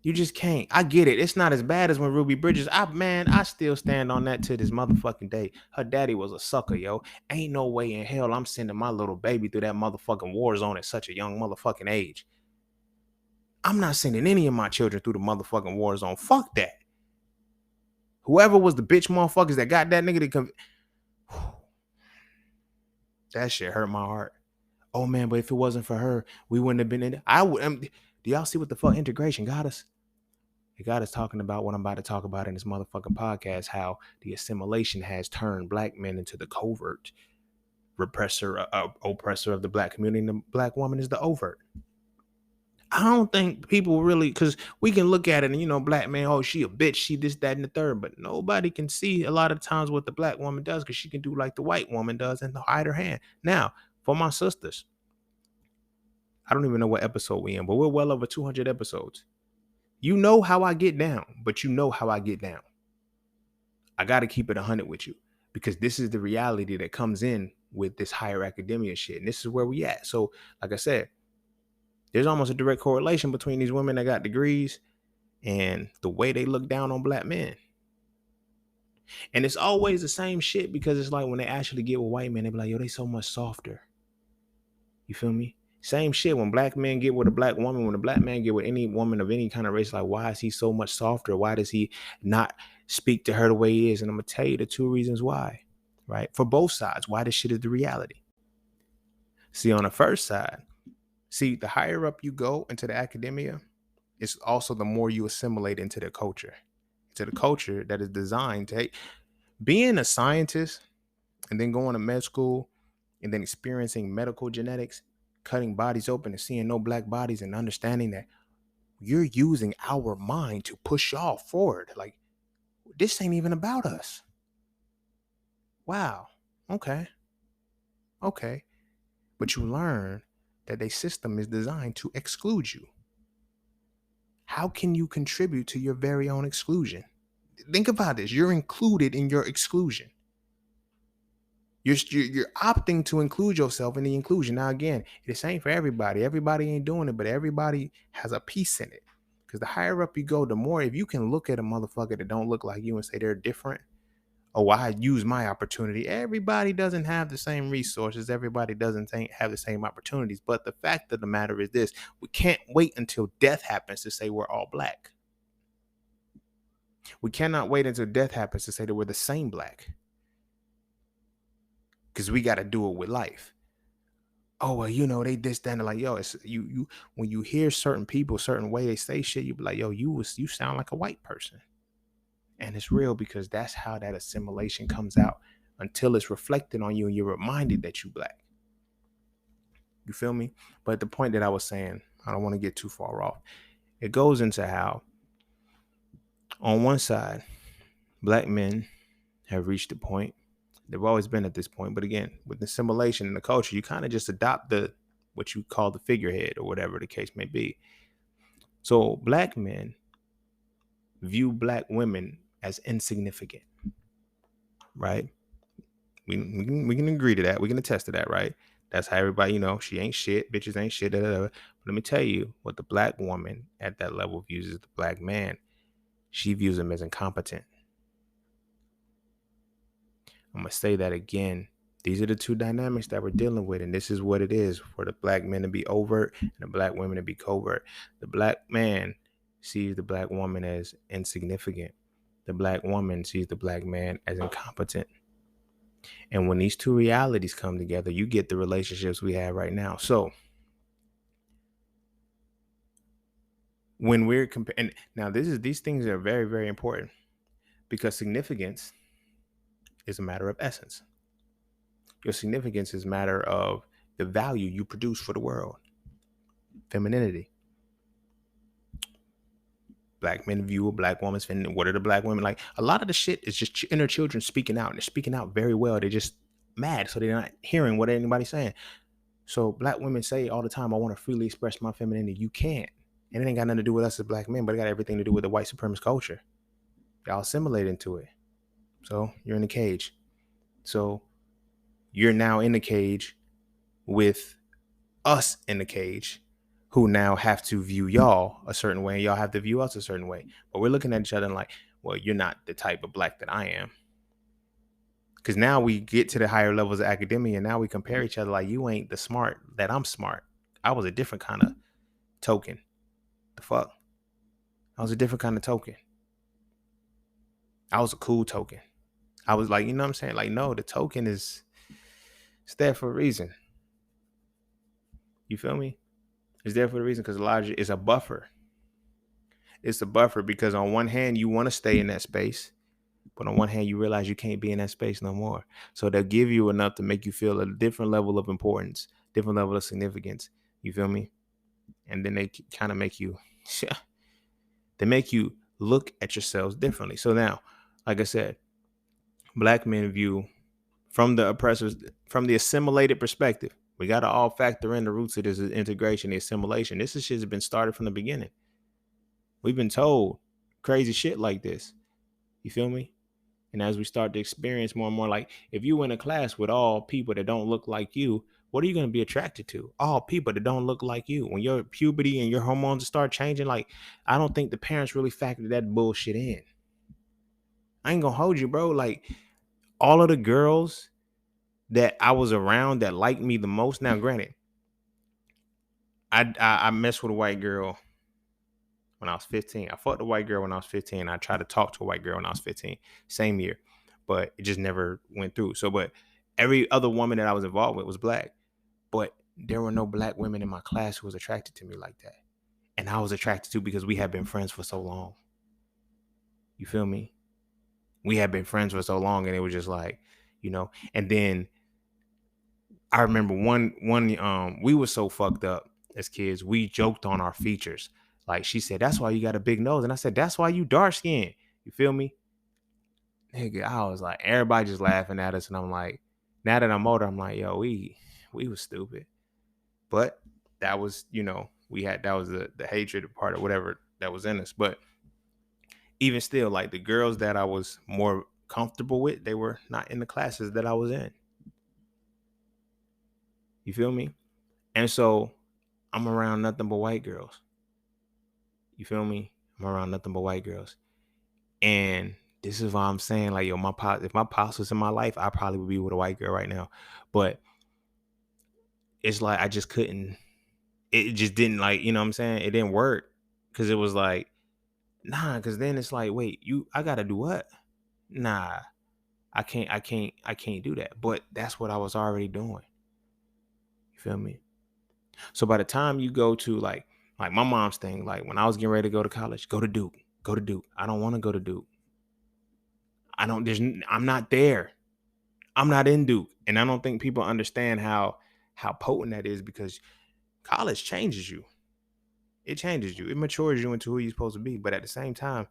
You just can't. I get it. It's not as bad as when Ruby Bridges. I still stand on that to this motherfucking day. Her daddy was a sucker, yo. Ain't no way in hell I'm sending my little baby through that motherfucking war zone at such a young motherfucking age. I'm not sending any of my children through the motherfucking war zone. Fuck that. Whoever was the bitch motherfuckers that got that nigga to come. That shit hurt my heart. Oh man, but if it wasn't for her, we wouldn't have been in it. Do y'all see what the fuck integration got us? It got us talking about what I'm about to talk about in this motherfucking podcast, how the assimilation has turned black men into the covert oppressor of the black community, and the black woman is the overt. I don't think people really, because we can look at it and, black man, oh, she a bitch, she this, that, and the third, but nobody can see a lot of times what the black woman does, because she can do like the white woman does and hide her hand. Now, for my sisters, I don't even know what episode we in, but we're well over 200 episodes. You know how I get down, but you know how I get down. I got to keep it 100 with you, because this is the reality that comes in with this higher academia shit. And this is where we at. So, like I said, there's almost a direct correlation between these women that got degrees and the way they look down on black men. And it's always the same shit because it's like when they actually get with white men, they be like, yo, they so much softer. You feel me? Same shit when black men get with a black woman, when a black man get with any woman of any kind of race, like, why is he so much softer? Why does he not speak to her the way he is? And I'm going to tell you the two reasons why, right? For both sides, why this shit is the reality. See, on the first side, the higher up you go into the academia, it's also the more you assimilate into the culture that is designed to, being a scientist and then going to med school and then experiencing medical genetics, cutting bodies open and seeing no black bodies and understanding that you're using our mind to push y'all forward. Like, this ain't even about us. Wow. Okay. But you learn that a system is designed to exclude you. How can you contribute to your very own exclusion? Think about this. You're included in your exclusion. You're opting to include yourself in the inclusion. Now, again, it's ain't for everybody. Everybody ain't doing it, but everybody has a piece in it. Because the higher up you go, the more, if you can look at a motherfucker that don't look like you and say they're different, oh, I use my opportunity. Everybody doesn't have the same resources. Everybody doesn't have the same opportunities. But the fact of the matter is this: we can't wait until death happens to say we're all black. We cannot wait until death happens to say that we're the same black. Because we got to do it with life. Oh, well, you know, they this, that, and like, yo, it's you when you hear certain people, certain way they say shit, you be like, yo, you sound like a white person. And it's real, because that's how that assimilation comes out until it's reflected on you and you're reminded that you black. You feel me? But the point that I was saying, I don't want to get too far off. It goes into how, on one side, black men have reached a point. They've always been at this point. But again, with assimilation in the culture, you kind of just adopt what you call the figurehead or whatever the case may be. So black men view black women as insignificant, right? We can agree to that. We can attest to that, right? That's how everybody, she ain't shit. Bitches ain't shit. But let me tell you what the black woman at that level views as the black man. She views him as incompetent. I'm going to say that again. These are the two dynamics that we're dealing with. And this is what it is for the black men to be overt and the black women to be covert. The black man sees the black woman as insignificant. The black woman sees the black man as incompetent. And when these two realities come together, you get the relationships we have right now. So when we're comparing, now these things are very, very important, because significance is a matter of essence. Your significance is a matter of the value you produce for the world. Femininity. Black men view a black woman's feminine. What are the black women like? A lot of the shit is just inner children speaking out, and they're speaking out very well. They're just mad, so they're not hearing what anybody's saying. So black women say all the time, I want to freely express my femininity. You can't. And it ain't got nothing to do with us as black men, but it got everything to do with the white supremacist culture. Y'all assimilate into it. So you're in the cage. So you're now in the cage with us in the cage, who now have to view y'all a certain way, and y'all have to view us a certain way. But we're looking at each other and like, well, you're not the type of black that I am. Because now we get to the higher levels of academia, and now we compare each other like, you ain't the smart that I'm smart. I was a different kind of token. The fuck? I was a different kind of token. I was a cool token. I was like, you know what I'm saying? Like, no, the token it's there for a reason. You feel me? It's there for a reason, because Elijah is a buffer. It's a buffer because on one hand, you want to stay in that space, but on one hand, you realize you can't be in that space no more. So they'll give you enough to make you feel a different level of importance, different level of significance. You feel me? And then they kind of make you, they make you look at yourselves differently. So now, like I said, black men view from the oppressors, from the assimilated perspective. We got to all factor in the roots of this integration, the assimilation. This shit has been started from the beginning. We've been told crazy shit like this. You feel me? And as we start to experience more and more, like if you in a class with all people that don't look like you, what are you going to be attracted to? All people that don't look like you. When your puberty and your hormones start changing, like I don't think the parents really factored that bullshit in. I ain't gonna hold you, bro. Like all of the girls that I was around that liked me the most. Now, granted, I messed with a white girl when I was 15. I fucked a white girl when I was 15. I tried to talk to a white girl when I was 15, same year, but it just never went through. So, but every other woman that I was involved with was black, but there were no black women in my class who was attracted to me like that. And I was attracted to because we had been friends for so long. You feel me? We had been friends for so long, and it was just like, and then I remember one we were so fucked up as kids. We joked on our features. Like she said, that's why you got a big nose. And I said, that's why you dark skinned. You feel me? Nigga, I was like, everybody just laughing at us. And I'm like, now that I'm older, I'm like, yo, we was stupid. But that was, that was the hatred part or whatever that was in us. But even still, like the girls that I was more comfortable with, they were not in the classes that I was in. You feel me? And so I'm around nothing but white girls. You feel me? I'm around nothing but white girls. And this is why I'm saying, like, yo, if my pops was in my life, I probably would be with a white girl right now. But it's like I just couldn't, it just didn't, like, you know what I'm saying? It didn't work. Cause it was like, nah, cause then it's like, wait, I gotta do what? Nah, I can't do that. But that's what I was already doing. You feel me? So by the time you go to like my mom's thing, like when I was getting ready to go to college, go to Duke. Go to Duke. I don't want to go to Duke. I'm not there. I'm not in Duke. And I don't think people understand how potent that is, because college changes you. It changes you. It matures you into who you're supposed to be. But at the same time,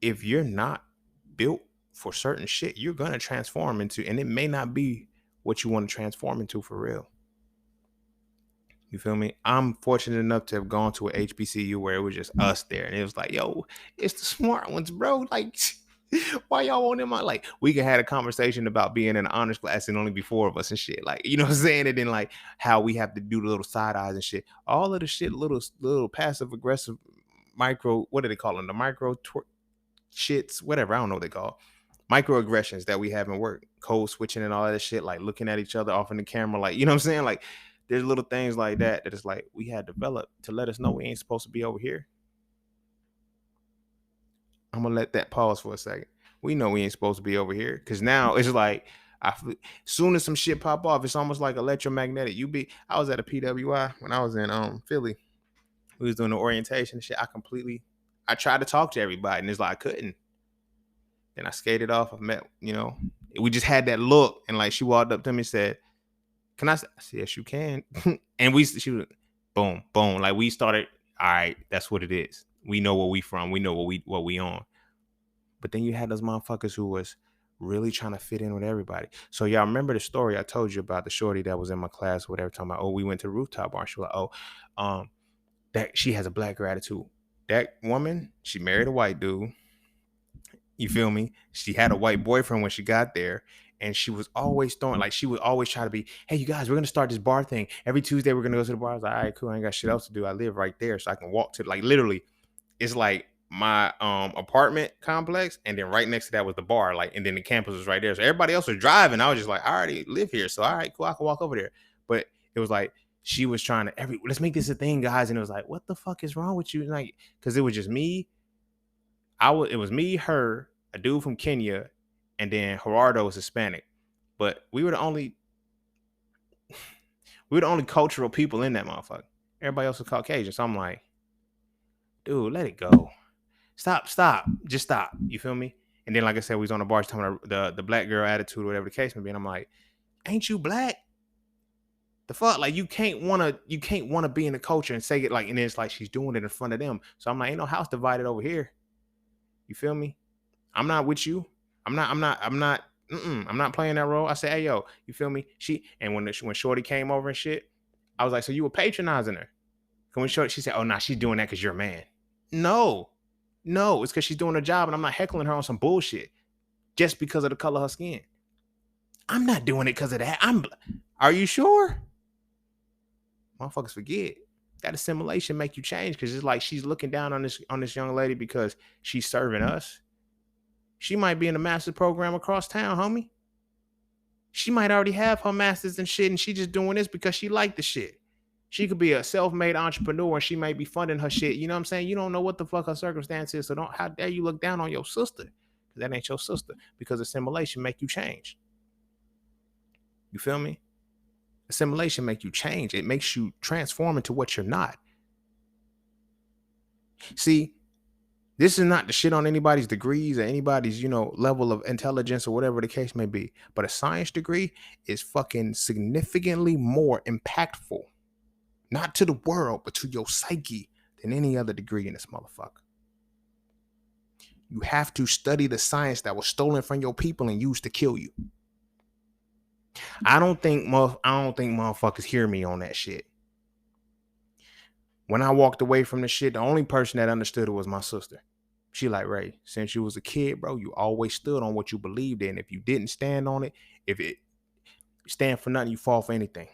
if you're not built for certain shit, you're gonna transform into, and it may not be what you want to transform into for real. You feel me? I'm fortunate enough to have gone to a HBCU where it was just us there, and it was like, yo, it's the smart ones, bro. Like, why y'all want them? Like, we could have a conversation about being in an honors class and only be 4 of us and shit. Like, you know what I'm saying? And then like how we have to do the little side eyes and shit. All of the shit, little passive aggressive micro. What do they call them? The micro shits, whatever. I don't know what they call microaggressions that we have in work, code switching and all that shit, like looking at each other off in the camera, like, you know what I'm saying? Like, there's little things like that it's like we had developed to let us know we ain't supposed to be over here. I'm gonna let that pause for a second. We know we ain't supposed to be over here, because now it's like soon as some shit pop off, it's almost like electromagnetic. I was at a PWI when I was in Philly. We was doing the orientation and shit. I tried to talk to everybody, and it's like I couldn't. Then I skated off. I met, we just had that look, and like she walked up to me and said, "Can I?" I said, "Yes, you can." And she was, boom, boom. Like we started. All right, that's what it is. We know where we from. We know what we on. But then you had those motherfuckers who was really trying to fit in with everybody. So y'all remember the story I told you about the shorty that was in my class, whatever, talking about, oh, we went to the rooftop bar. She was like, oh, that she has a black girl attitude. That woman, she married a white dude. You feel me? She had a white boyfriend when she got there, and she was always she would always try to be, hey, you guys, we're gonna start this bar thing. Every Tuesday we're gonna go to the bar. I was like, all right, cool. I ain't got shit else to do. I live right there, so I can walk to, like, literally, it's like my apartment complex, and then right next to that was the bar, like, and then the campus was right there. So everybody else was driving. I was just like, I already live here, so all right, cool. I can walk over there. But it was like she was trying to let's make this a thing, guys. And it was like, what the fuck is wrong with you? Like, because it was just me. It was me, her, a dude from Kenya, and then Gerardo was Hispanic. But we were the only cultural people in that motherfucker. Everybody else was Caucasian. So I'm like, dude, let it go. Stop. Just stop. You feel me? And then, like I said, we was on the bar talking about the black girl attitude, whatever the case may be. And I'm like, ain't you black? The fuck? Like, you can't wanna be in the culture and say it, like, and then it's like she's doing it in front of them. So I'm like, ain't no house divided over here. You feel me? I'm not with you. I'm not playing that role. I said, hey, yo, you feel me? When Shorty came over and shit, I was like, so you were patronizing her? When she said, oh, nah, she's doing that because you're a man. No, it's because she's doing her job, and I'm not heckling her on some bullshit just because of the color of her skin. I'm not doing it because of that. Are you sure? Motherfuckers forget. That assimilation make you change, because it's like she's looking down on this young lady because she's serving us. She might be in a master's program across town, homie. She might already have her master's and shit, and she just doing this because she like the shit. She could be a self-made entrepreneur and she might be funding her shit. You know what I'm saying? You don't know what the fuck her circumstance is. So don't, how dare you look down on your sister? Because that ain't your sister. Because assimilation make you change. You feel me? Assimilation make you change. It makes you transform into what you're not. See, this is not the shit on anybody's degrees or anybody's, level of intelligence or whatever the case may be. But a science degree is fucking significantly more impactful. Not to the world, but to your psyche than any other degree in this motherfucker. You have to study the science that was stolen from your people and used to kill you. I don't think motherfuckers hear me on that shit. When I walked away from the shit, the only person that understood it was my sister. She like, Ray, since you was a kid, bro, you always stood on what you believed in. If you didn't stand on it, if it stand for nothing, you fall for anything.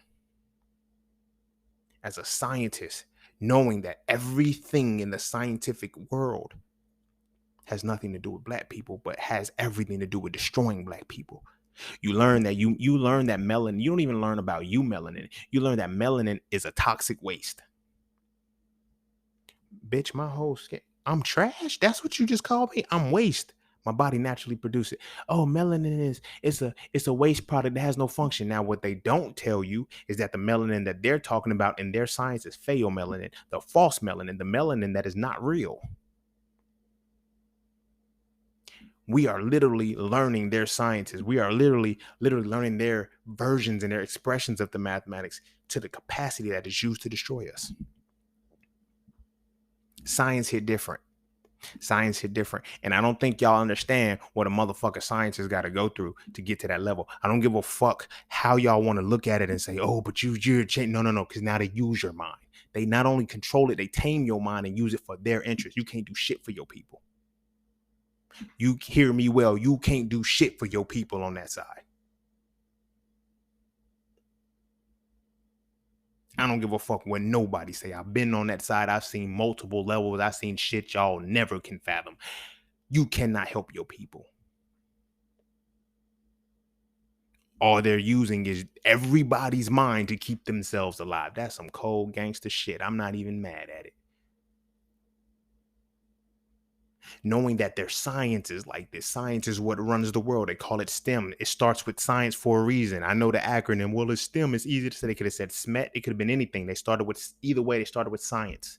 As a scientist, knowing that everything in the scientific world has nothing to do with black people, but has everything to do with destroying black people. You learn that you learn that melanin, you don't even learn about melanin. You learn that melanin is a toxic waste. Bitch, my whole skin, I'm trash? That's what you just called me? I'm waste. My body naturally produces it. Oh, melanin it's a waste product that has no function. Now, what they don't tell you is that the melanin that they're talking about in their science is pheomelanin, the false melanin, the melanin that is not real. We are literally learning their sciences. We are literally learning their versions and their expressions of the mathematics to the capacity that is used to destroy us. Science hit different. And I don't think y'all understand what a motherfucker science has got to go through to get to that level. I don't give a fuck how y'all want to look at it and say, oh, but you're changing. No, because now they use your mind. They not only control it, they tame your mind and use it for their interest. You can't do shit for your people. You hear me well. You can't do shit for your people on that side. I don't give a fuck what nobody say. I've been on that side. I've seen multiple levels. I've seen shit y'all never can fathom. You cannot help your people. All they're using is everybody's mind to keep themselves alive. That's some cold gangster shit. I'm not even mad at it. Knowing that their science is like this. Science is what runs the world. They call it STEM. It starts with science for a reason. I know the acronym. Well, it's STEM. It's easy to say. They could have said SMET. It could have been anything. They started with science.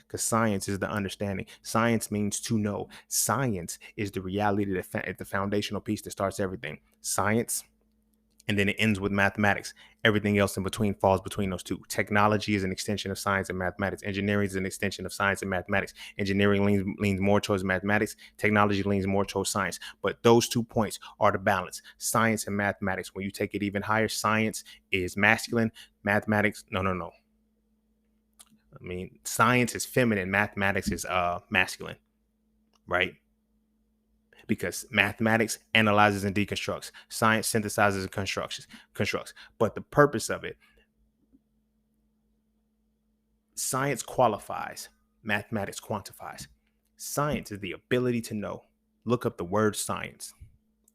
Because science is the understanding. Science means to know. Science is the reality, the foundational piece that starts everything. Science, and then it ends with mathematics. Everything else in between falls between those two. Technology is an extension of science and mathematics. Engineering is an extension of science and mathematics. Engineering leans more towards mathematics. Technology leans more towards science. But those 2 points are the balance. Science and mathematics. When you take it even higher, science is masculine. Mathematics, no. I mean, science is feminine. Mathematics is masculine, right? Because mathematics analyzes and deconstructs. Science synthesizes and constructs. But the purpose of it, science qualifies, mathematics quantifies. Science is the ability to know. Look up the word science.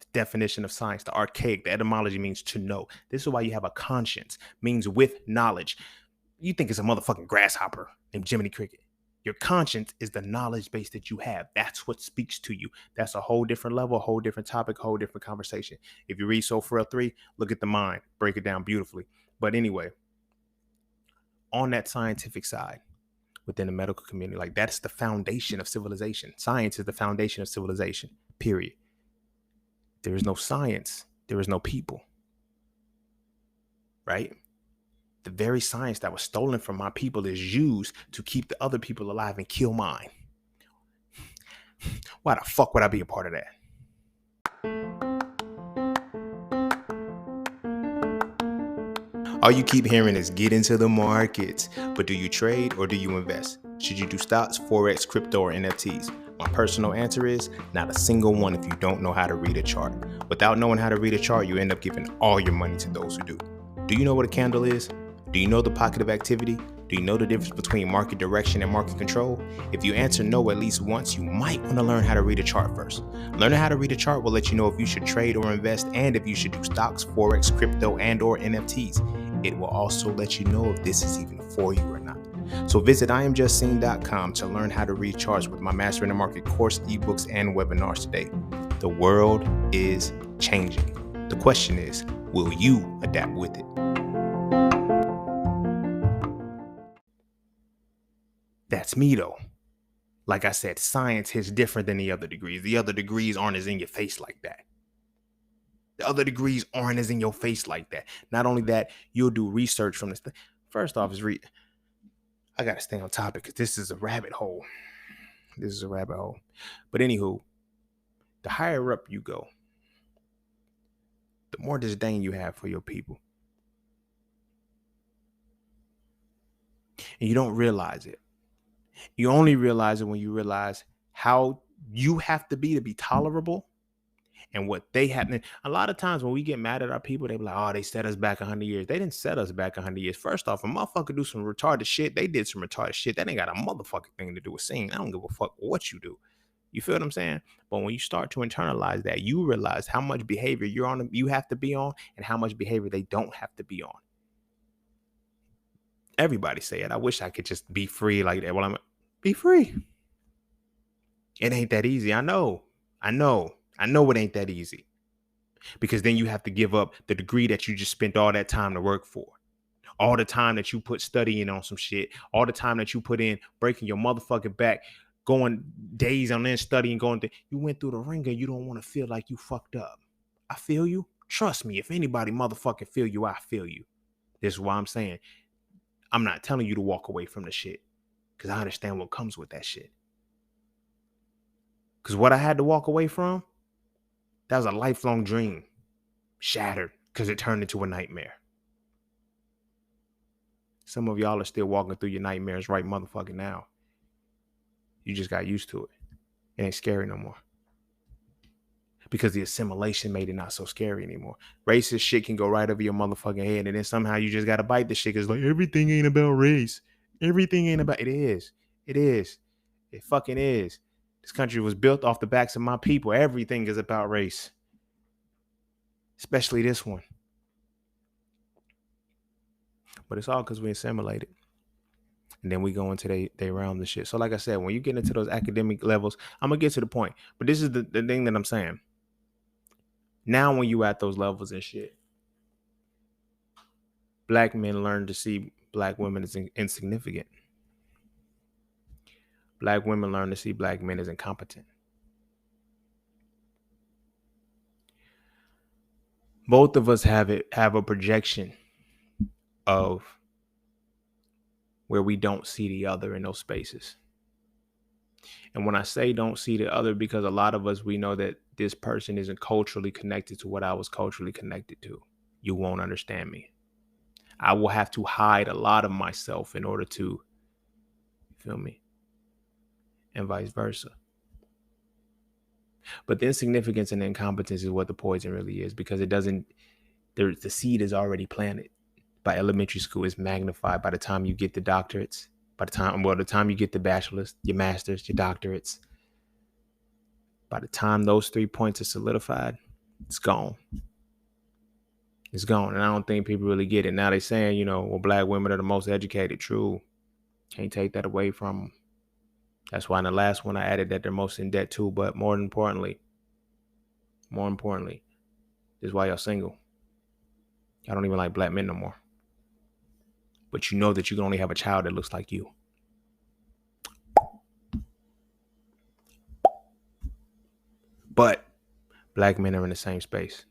The definition of science, the archaic, the etymology means to know. This is why you have a conscience, means with knowledge. You think it's a motherfucking grasshopper named Jiminy Cricket. Your conscience is the knowledge base that you have. That's what speaks to you. That's a whole different level, a whole different topic, a whole different conversation. If you read So Frail 3, look at the mind, break it down beautifully. But anyway, on that scientific side, within the medical community, like that's the foundation of civilization. Science is the foundation of civilization, period. There is no science. There is no people, right? The very science that was stolen from my people is used to keep the other people alive and kill mine. Why the fuck would I be a part of that? All you keep hearing is get into the markets. But do you trade or do you invest? Should you do stocks, Forex, crypto, or NFTs? My personal answer is not a single one if you don't know how to read a chart. Without knowing how to read a chart, you end up giving all your money to those who do. Do you know what a candle is? Do you know the pocket of activity? Do you know the difference between market direction and market control? If you answer no at least once, you might want to learn how to read a chart first. Learning how to read a chart will let you know if you should trade or invest and if you should do stocks, forex, crypto, and or NFTs. It will also let you know if this is even for you or not. So visit IamJustSeen.com to learn how to read charts with my Mastering the Market course, ebooks, and webinars today. The world is changing. The question is, will you adapt with it? That's me though. Like I said, science is different than the other degrees. The other degrees aren't as in your face like that. The other degrees aren't as in your face like that. Not only that, you'll do research from this thing. First off, I gotta stay on topic because this is a rabbit hole. This is a rabbit hole. But anywho, the higher up you go, the more disdain you have for your people. And you don't realize it. You only realize it when you realize how you have to be tolerable and what they have. A lot of times when we get mad at our people, they be like, oh, they set us back 100 years. They didn't set us back 100 years. First off, a motherfucker do some retarded shit. They did some retarded shit. That ain't got a motherfucking thing to do with singing. I don't give a fuck what you do. You feel what I'm saying? But when you start to internalize that, you realize how much behavior you have to be on and how much behavior they don't have to be on. Everybody say it. I wish I could just be free like that. Well, be free. It ain't that easy. I know it ain't that easy. Because then you have to give up the degree that you just spent all that time to work for. All the time that you put studying on some shit. All the time that you put in breaking your motherfucking back, going days on end studying, you went through the ringer. You don't want to feel like you fucked up. I feel you. Trust me, if anybody motherfucking feel you, I feel you. This is why I'm saying I'm not telling you to walk away from the shit because I understand what comes with that shit. Because what I had to walk away from, that was a lifelong dream. Shattered because it turned into a nightmare. Some of y'all are still walking through your nightmares right motherfucking now. You just got used to it. It ain't scary no more. Because the assimilation made it not so scary anymore. Racist shit can go right over your motherfucking head, and then somehow you just gotta bite the shit because like everything ain't about race. Everything ain't about it is. It is. It fucking is. This country was built off the backs of my people. Everything is about race. Especially this one. But it's all because we assimilated. And then we go into they realms and shit. So like I said, when you get into those academic levels, I'm going to get to the point. But this is the thing that I'm saying. Now when you at those levels and shit, black men learn to see black women as insignificant. Black women learn to see black men as incompetent. Both of us have a projection of where we don't see the other in those spaces. And when I say don't see the other, because a lot of us, we know that this person isn't culturally connected to what I was culturally connected to. You won't understand me. I will have to hide a lot of myself in order to, you feel me? And vice versa. But the insignificance and the incompetence is what the poison really is, because the seed is already planted. By elementary school, it's magnified by the time you get the doctorates, by the time you get the bachelor's, your master's, your doctorates. By the time those 3 points are solidified, it's gone. It's gone. And I don't think people really get it. Now they're saying, well, black women are the most educated. True. Can't take that away from them. That's why in the last one I added that they're most in debt too. But more importantly, this is why y'all single. Y'all don't even like black men no more. But you know that you can only have a child that looks like you. But black men are in the same space.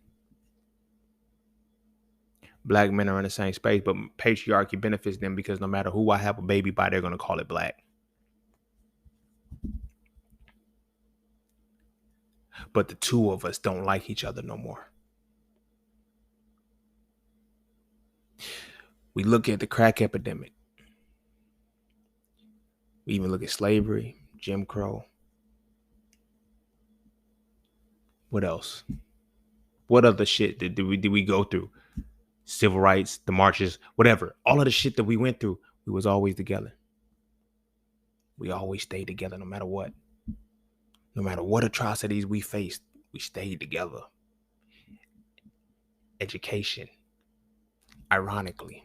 Black men are in the same space, but patriarchy benefits them because no matter who I have a baby by, they're going to call it black. But the two of us don't like each other no more. We look at the crack epidemic. We even look at slavery, Jim Crow. What else? What other shit did we go through? civil rights, the marches, whatever, all of the shit that we went through, we was always together. We always stayed together no matter what. No matter what atrocities we faced, we stayed together. Education. Ironically,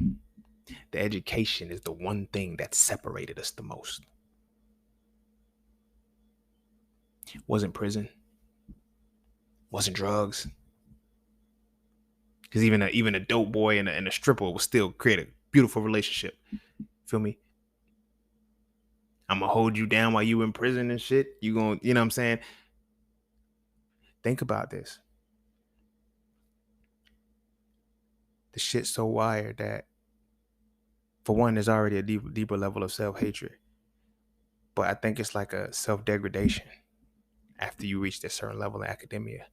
the education is the one thing that separated us the most. Wasn't prison. Wasn't drugs. Because even a dope boy and a stripper will still create a beautiful relationship. Feel me? I'm gonna hold you down while you in prison and shit. You know what I'm saying? Think about this. The shit's so wired that, for one, there's already a deeper level of self-hatred. But I think it's like a self-degradation after you reach this certain level in academia.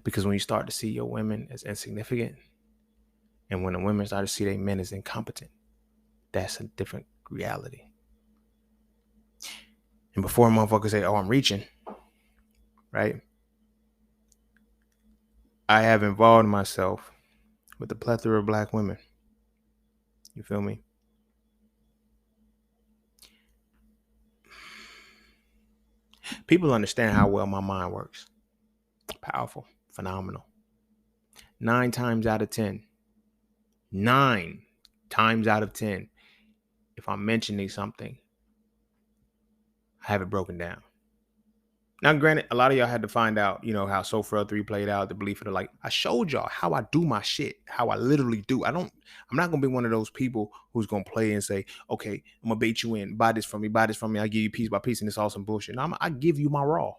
Because when you start to see your women as insignificant, and when the women start to see their men as incompetent, that's a different reality. And before motherfuckers say, oh, I'm reaching, right? I have involved myself with a plethora of black women. You feel me? People understand how well my mind works. Powerful, phenomenal. 9 times out of 10, if I'm mentioning something, I have it broken down. Now, granted, a lot of y'all had to find out, how Soul 3 played out, the belief of I showed y'all how I do my shit, how I literally do. I'm not going to be one of those people who's going to play and say, okay, I'm going to bait you in, buy this from me, I give you piece by piece, and it's all some bullshit. No, I give you my raw.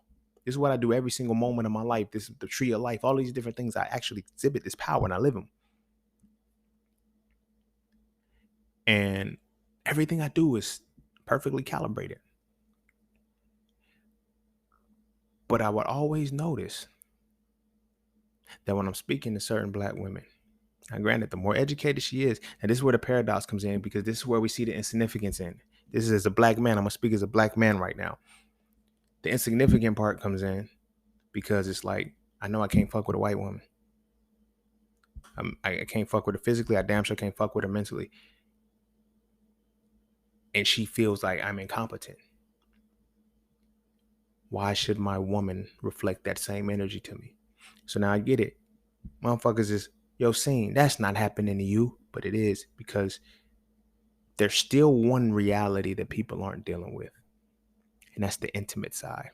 This is what I do every single moment of my life. This is the tree of life. All these different things, I actually exhibit this power and I live them. And everything I do is perfectly calibrated. But I would always notice that when I'm speaking to certain black women, now granted, the more educated she is, and this is where the paradox comes in, because this is where we see the insignificance in. This is as a black man. I'm going to speak as a black man right now. The insignificant part comes in because it's like, I know I can't fuck with a white woman. I can't fuck with her physically. I damn sure can't fuck with her mentally. And she feels like I'm incompetent. Why should my woman reflect that same energy to me? So now I get it. Motherfuckers is, scene, that's not happening to you, but it is, because there's still one reality that people aren't dealing with. And that's the intimate side.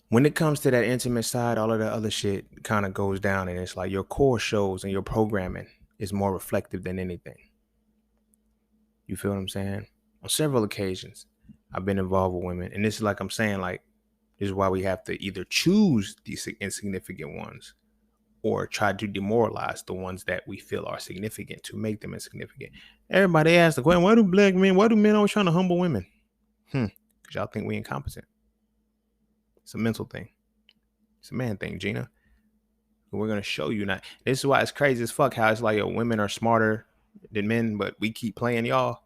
When it comes to that intimate side, all of the other shit kind of goes down, and it's like your core shows and your programming is more reflective than anything. You feel what I'm saying? On several occasions, I've been involved with women, and this is like I'm saying, this is why we have to either choose these insignificant ones or try to demoralize the ones that we feel are significant to make them insignificant. Everybody asks the question, why do men always trying to humble women? Because y'all think we incompetent. It's a mental thing. It's a man thing, Gina. We're going to show you not. This is why it's crazy as fuck how it's like women are smarter than men, but we keep playing y'all.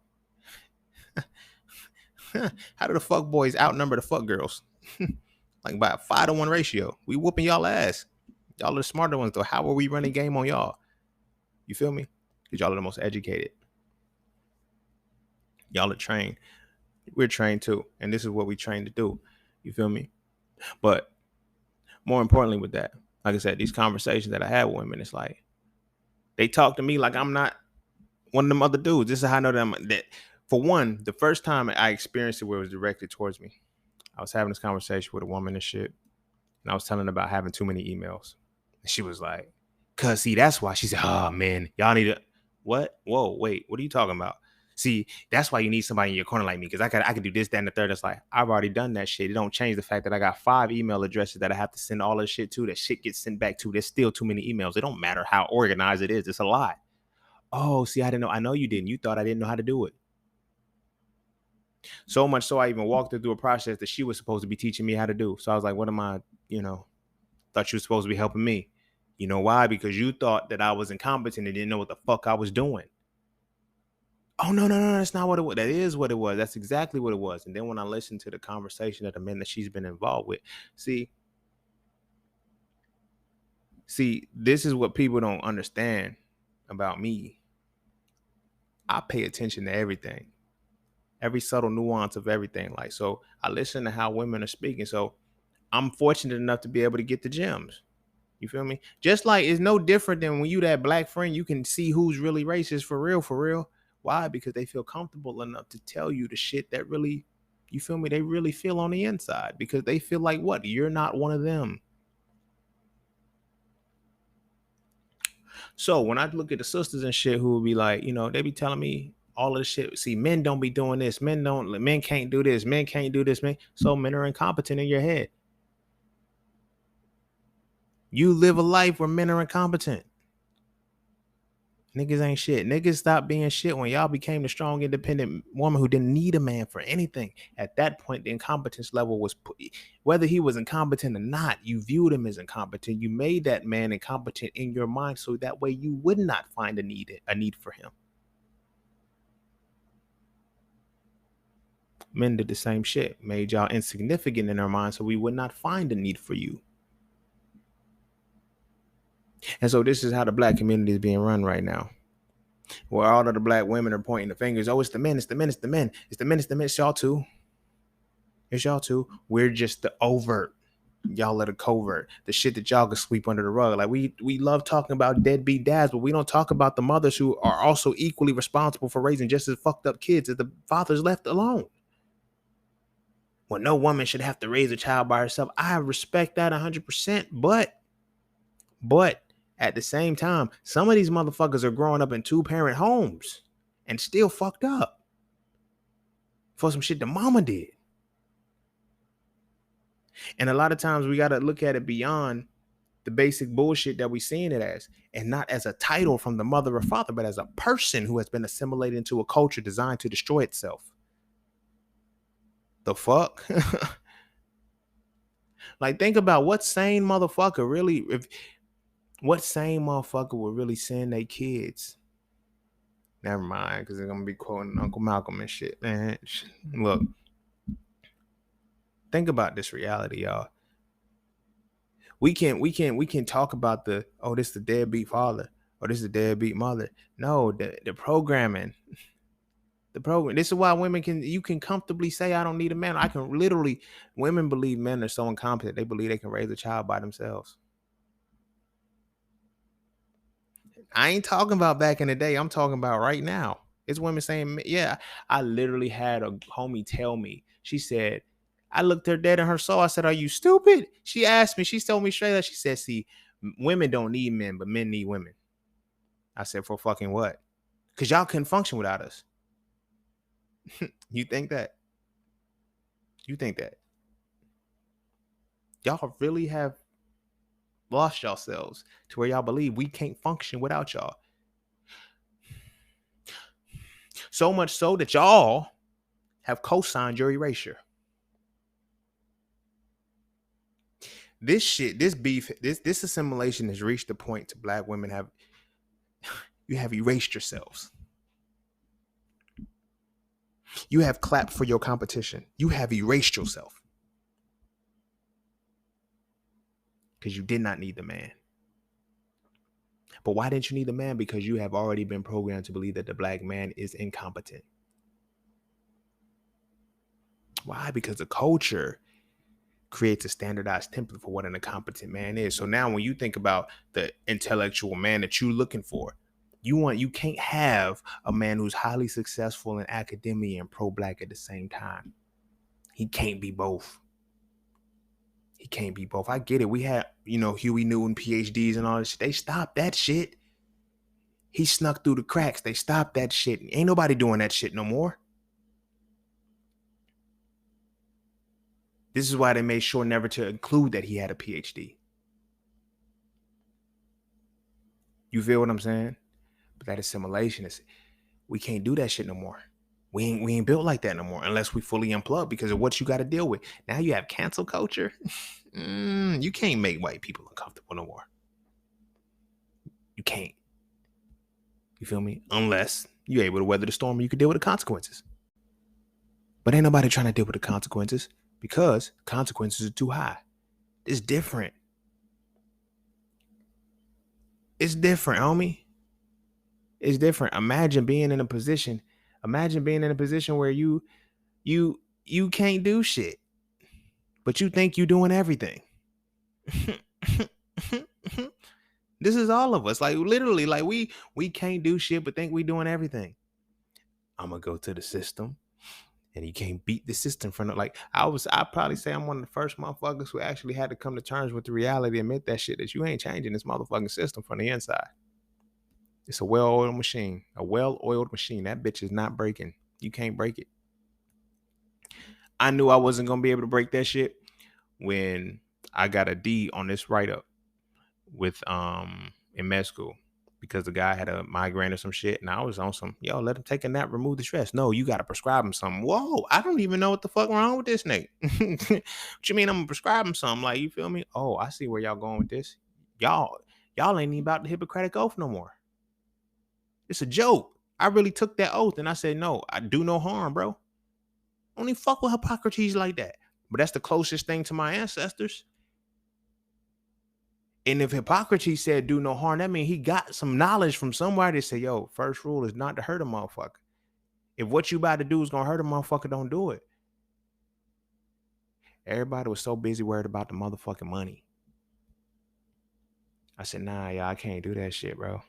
How do the fuck boys outnumber the fuck girls? Like by a 5-to-1 ratio. We whooping y'all ass. Y'all are the smarter ones though. How are we running game on y'all? You feel me? Because y'all are the most educated. Y'all are trained. We're trained too. And this is what we train to do. You feel me? But more importantly with that, like I said, these conversations that I have with women, it's like they talk to me like I'm not one of them other dudes. This is how I know that for one, the first time I experienced it where it was directed towards me, I was having this conversation with a woman and shit. And I was telling her about having too many emails. And she was like, cause see, that's why. She said, oh man, y'all need to, what? Whoa, wait, what are you talking about? See, that's why you need somebody in your corner like me. Cause I could do this, that, and the third. It's like, I've already done that shit. It don't change the fact that I got 5 email addresses that I have to send all this shit to. That shit gets sent back to. There's still too many emails. It don't matter how organized it is. It's a lot. Oh, see, I didn't know. I know you didn't. You thought I didn't know how to do it. So much so I even walked her through a process that she was supposed to be teaching me how to do. So I was like, what am I, thought you were supposed to be helping me. You know why? Because you thought that I was incompetent and didn't know what the fuck I was doing. Oh, no, that's not what it was. That is what it was. That's exactly what it was. And then when I listened to the conversation of the men that she's been involved with, see, See, this is what people don't understand about me. I pay attention to everything, every subtle nuance of everything. Like, so I listen to how women are speaking. So I'm fortunate enough to be able to get the gems. You feel me? Just like it's no different than when you that black friend, you can see who's really racist for real, for real. Why? Because they feel comfortable enough to tell you the shit that really, you feel me? They really feel on the inside because they feel like what? You're not one of them. So when I look at the sisters and shit who will be like, they be telling me all of the shit. See, men don't be doing this. Men can't do this. Men can't do this, man. So men are incompetent in your head. You live a life where men are incompetent. Niggas ain't shit. Niggas stopped being shit when y'all became the strong, independent woman who didn't need a man for anything. At that point, the incompetence level was whether he was incompetent or not, you viewed him as incompetent. You made that man incompetent in your mind so that way you would not find a need for him. Men did the same shit, made y'all insignificant in our mind so we would not find a need for you. And so this is how the black community is being run right now. Where all of the black women are pointing the fingers. Oh, it's the men, it's the men, it's the men, it's the men, it's the men, it's y'all too. It's y'all too. We're just the overt. Y'all are the covert. The shit that y'all can sweep under the rug. Like we love talking about deadbeat dads, but we don't talk about the mothers who are also equally responsible for raising just as fucked up kids as the fathers left alone. Well, no woman should have to raise a child by herself. I respect that 100%, but at the same time, some of these motherfuckers are growing up in 2-parent homes and still fucked up for some shit the mama did. And a lot of times we got to look at it beyond the basic bullshit that we seeing it as, and not as a title from the mother or father, but as a person who has been assimilated into a culture designed to destroy itself. The fuck? Like, think about what sane motherfucker would really send their kids? Never mind, because they're gonna be quoting Uncle Malcolm and shit, man. Look, think about this reality, y'all. We can talk about this the deadbeat father or this is the deadbeat mother. No, the programming. The program. This is why you can comfortably say I don't need a man. I can literally, women believe men are so incompetent. They believe they can raise a child by themselves. I ain't talking about back in the day. I'm talking about right now. It's women saying, yeah, I literally had a homie tell me. She said, I looked her dead in her soul. I said, are you stupid? She asked me. She told me straight up. She said, see, women don't need men, but men need women. I said, for fucking what? Because y'all couldn't function without us. You think that? You think that? Y'all really have lost yourselves to where y'all believe we can't function without y'all. So much so that y'all have co-signed your erasure. This shit, this beef, this assimilation has reached the point to black women have erased yourselves. You have clapped for your competition. You have erased yourself. Because you did not need the man. But why didn't you need the man? Because you have already been programmed to believe that the black man is incompetent. Why? Because the culture creates a standardized template for what an incompetent man is. So now when you think about the intellectual man that you're looking for, you can't have a man who's highly successful in academia and pro-black at the same time. He can't be both. He can't be both. I get it. We had, Huey Newton PhDs and all this shit. They stopped that shit. He snuck through the cracks. They stopped that shit. Ain't nobody doing that shit no more. This is why they made sure never to include that he had a PhD. You feel what I'm saying? But that assimilation is, we can't do that shit no more. We ain't built like that no more unless we fully unplug because of what you got to deal with. Now you have cancel culture. You can't make white people uncomfortable no more. You can't. You feel me? Unless you're able to weather the storm and you can deal with the consequences. But ain't nobody trying to deal with the consequences because consequences are too high. It's different. It's different, homie. It's different. Imagine being in a position. Imagine being in a position where you can't do shit, but you think you're doing everything. This is all of us. Like literally, like we can't do shit, but think we doing everything. I'm gonna go to the system, and you can't beat the system from the, like I probably say I'm one of the first motherfuckers who actually had to come to terms with the reality, admit that shit that you ain't changing this motherfucking system from the inside. It's a well-oiled machine. A well-oiled machine. That bitch is not breaking. You can't break it. I knew I wasn't gonna be able to break that shit when I got a D on this write-up with in med school because the guy had a migraine or some shit, and I was on some, yo, let him take a nap, remove the stress. No, you gotta prescribe him something. Whoa, I don't even know what the fuck wrong with this nigga. What you mean I'm gonna prescribe him something? Like, you feel me? Oh, I see where y'all going with this. Y'all ain't even about the Hippocratic Oath no more. It's a joke. I really took that oath and I said, no, I do no harm, bro. Only fuck with Hippocrates like that. But that's the closest thing to my ancestors. And if Hippocrates said do no harm, that means he got some knowledge from somewhere to say, yo, first rule is not to hurt a motherfucker. If what you about to do is gonna hurt a motherfucker, don't do it. Everybody was so busy worried about the motherfucking money. I said, nah, y'all, I can't do that shit, bro.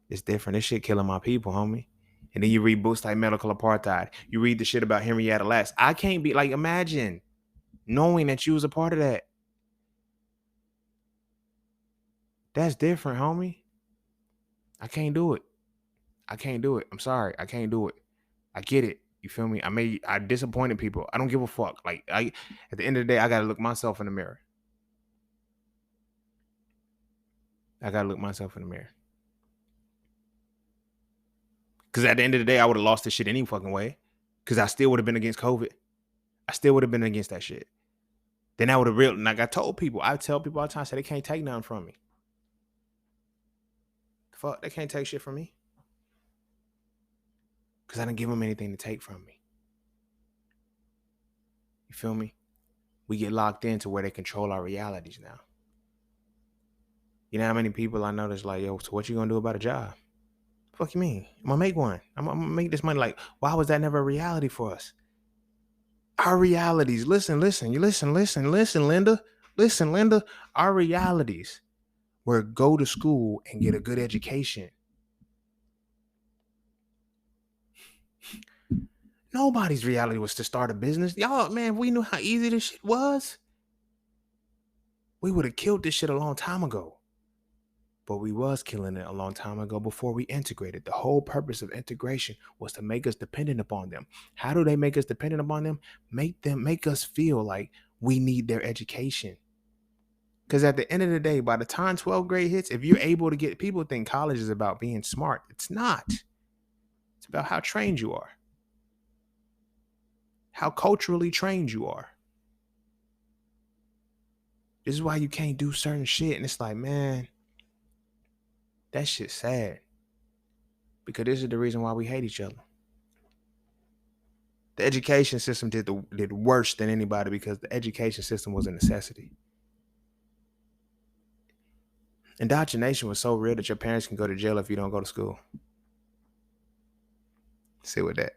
It's different. This shit killing my people, homie. And then you read books like Medical Apartheid. You read the shit about Henrietta Lacks. I can't be like, imagine knowing that you was a part of that. That's different, homie. I can't do it. I can't do it. I'm sorry. I can't do it. I get it. You feel me? I disappointed people. I don't give a fuck. Like at the end of the day, I gotta look myself in the mirror. I gotta look myself in the mirror. Cause at the end of the day, I would have lost this shit any fucking way. Cause I still would have been against COVID. I still would have been against that shit. Then I would have real. Like I told people, I tell people all the time, I say they can't take nothing from me. Fuck, they can't take shit from me. Cause I didn't give them anything to take from me. You feel me? We get locked into where they control our realities now. You know how many people I know that's like, yo, so what you gonna do about a job? Fuck you mean? I'm gonna make one. I'm gonna make this money. Like, why was that never a reality for us? Our realities. Listen, Linda. Listen, Linda. Our realities were go to school and get a good education. Nobody's reality was to start a business. Y'all, man, we knew how easy this shit was. We would have killed this shit a long time ago. But we was killing it a long time ago before we integrated. The whole purpose of integration was to make us dependent upon them. How do they make us dependent upon them? Make us feel like we need their education. Because at the end of the day, by the time 12th grade hits, if you're able to get, people think college is about being smart. It's not. It's about how trained you are, how culturally trained you are. This is why you can't do certain shit. And it's like, man, that shit's sad. Because this is the reason why we hate each other. The education system did worse than anybody because the education system was a necessity. Indoctrination was so real that your parents can go to jail if you don't go to school. Sit with that.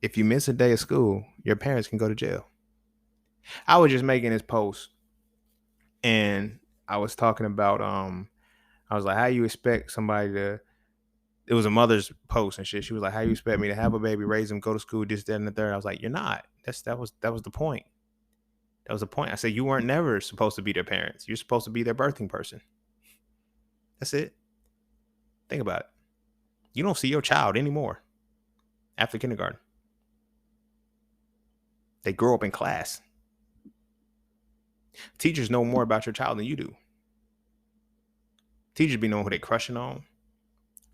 If you miss a day of school, your parents can go to jail. I was just making this post and I was talking about I was like, how you expect somebody to, it was a mother's post and shit. She was like, how you expect me to have a baby, raise him, go to school, this, that, and the third? I was like, you're not. That was the point. That was the point. I said, you weren't never supposed to be their parents. You're supposed to be their birthing person. That's it. Think about it. You don't see your child anymore after kindergarten. They grow up in class. Teachers know more about your child than you do. Teachers be knowing who they're crushing on.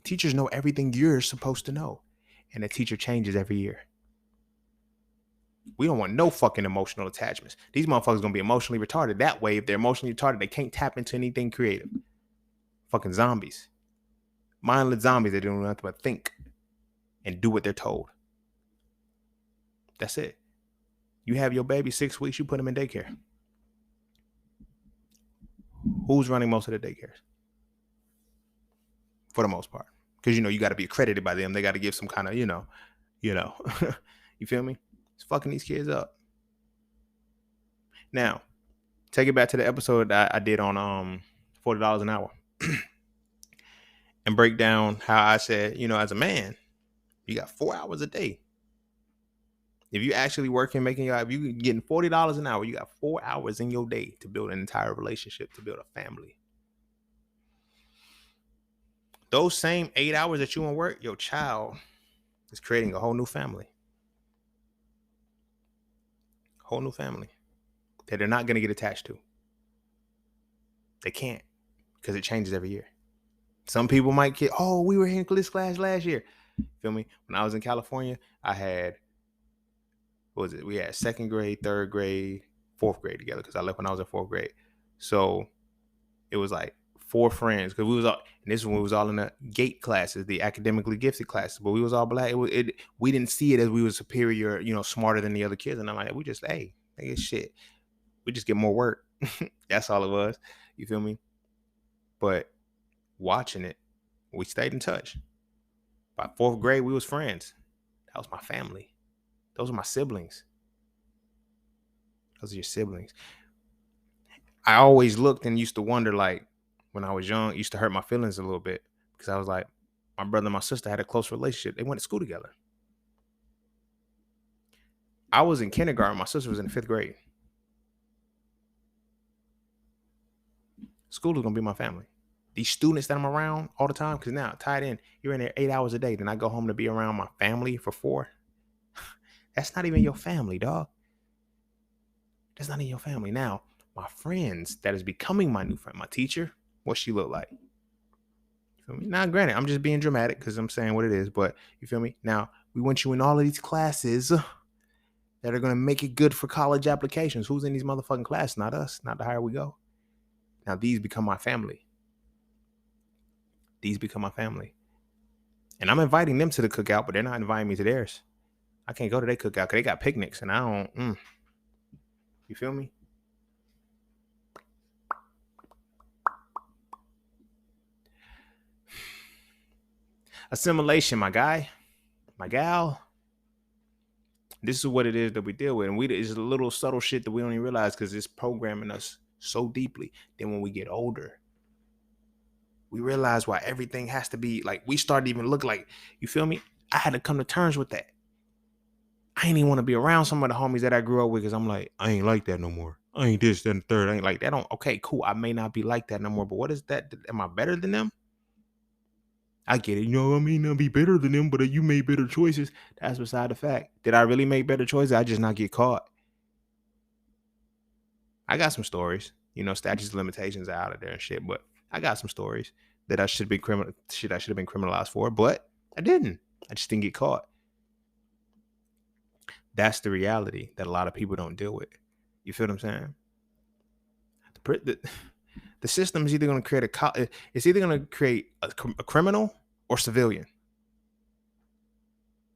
Teachers know everything you're supposed to know. And the teacher changes every year. We don't want no fucking emotional attachments. These motherfuckers gonna be emotionally retarded. That way, if they're emotionally retarded, they can't tap into anything creative. Fucking zombies. Mindless zombies that don't know nothing but think and do what they're told. That's it. You have your baby 6 weeks, you put him in daycare. Who's running most of the daycares? For the most part. Because, you got to be accredited by them. They got to give some kind of, you feel me? It's fucking these kids up. Now, take it back to the episode that I did on $40 an hour and break down how I said, as a man, you got 4 hours a day. If you actually working, if you getting $40 an hour, you got 4 hours in your day to build an entire relationship, to build a family. Those same 8 hours that you want to work, your child is creating a whole new family. Whole new family that they're not going to get attached to. They can't, because it changes every year. Some people might get, we were in this class last year. Feel me? When I was in California, I had, we had 2nd grade, 3rd grade, 4th grade together, because I left when I was in 4th grade. So it was like 4 friends, because we was all, and this one, we was all in the GATE classes, the academically gifted classes, but we was all black. We didn't see it as we were superior, smarter than the other kids. And I'm like, we just, hey, nigga, shit. We just get more work. That's all it was. You feel me? But watching it, we stayed in touch. By 4th grade, we was friends. That was my family. Those are my siblings. Those are your siblings. I always looked and used to wonder, like, when I was young, it used to hurt my feelings a little bit, because I was like, my brother and my sister had a close relationship. They went to school together. I was in kindergarten. My sister was in the 5th grade. School is going to be my family. These students that I'm around all the time, because now, tied in, you're in there 8 hours a day. Then I go home to be around my family for 4. That's not even your family, dog. That's not even your family. Now, my friends that is becoming my new friend, my teacher, what she look like? You feel me? Now, granted, I'm just being dramatic because I'm saying what it is, but you feel me? Now, we want you in all of these classes that are going to make it good for college applications. Who's in these motherfucking classes? Not us. Not the higher we go. Now, these become my family. These become my family. And I'm inviting them to the cookout, but they're not inviting me to theirs. I can't go to their cookout because they got picnics, and I don't. You feel me? Assimilation, my guy, my gal. This is what it is that we deal with. And it's a little subtle shit that we don't even realize, because it's programming us so deeply. Then when we get older, we realize why everything has to be like, we start to even look like, you feel me? I had to come to terms with that. I ain't even want to be around some of the homies that I grew up with, because I'm like, I ain't like that no more. I ain't this, that, and third. I ain't like that. Okay, cool. I may not be like that no more, but what is that? Am I better than them? I get it. I may not be better than them, but you made better choices. That's beside the fact. Did I really make better choices? I just not get caught. I got some stories. Statutes of limitations are out of there and shit, but I got some stories that I should have been criminalized for, but I didn't. I just didn't get caught. That's the reality that a lot of people don't deal with. You feel what I'm saying? The system is either going to create a criminal or civilian.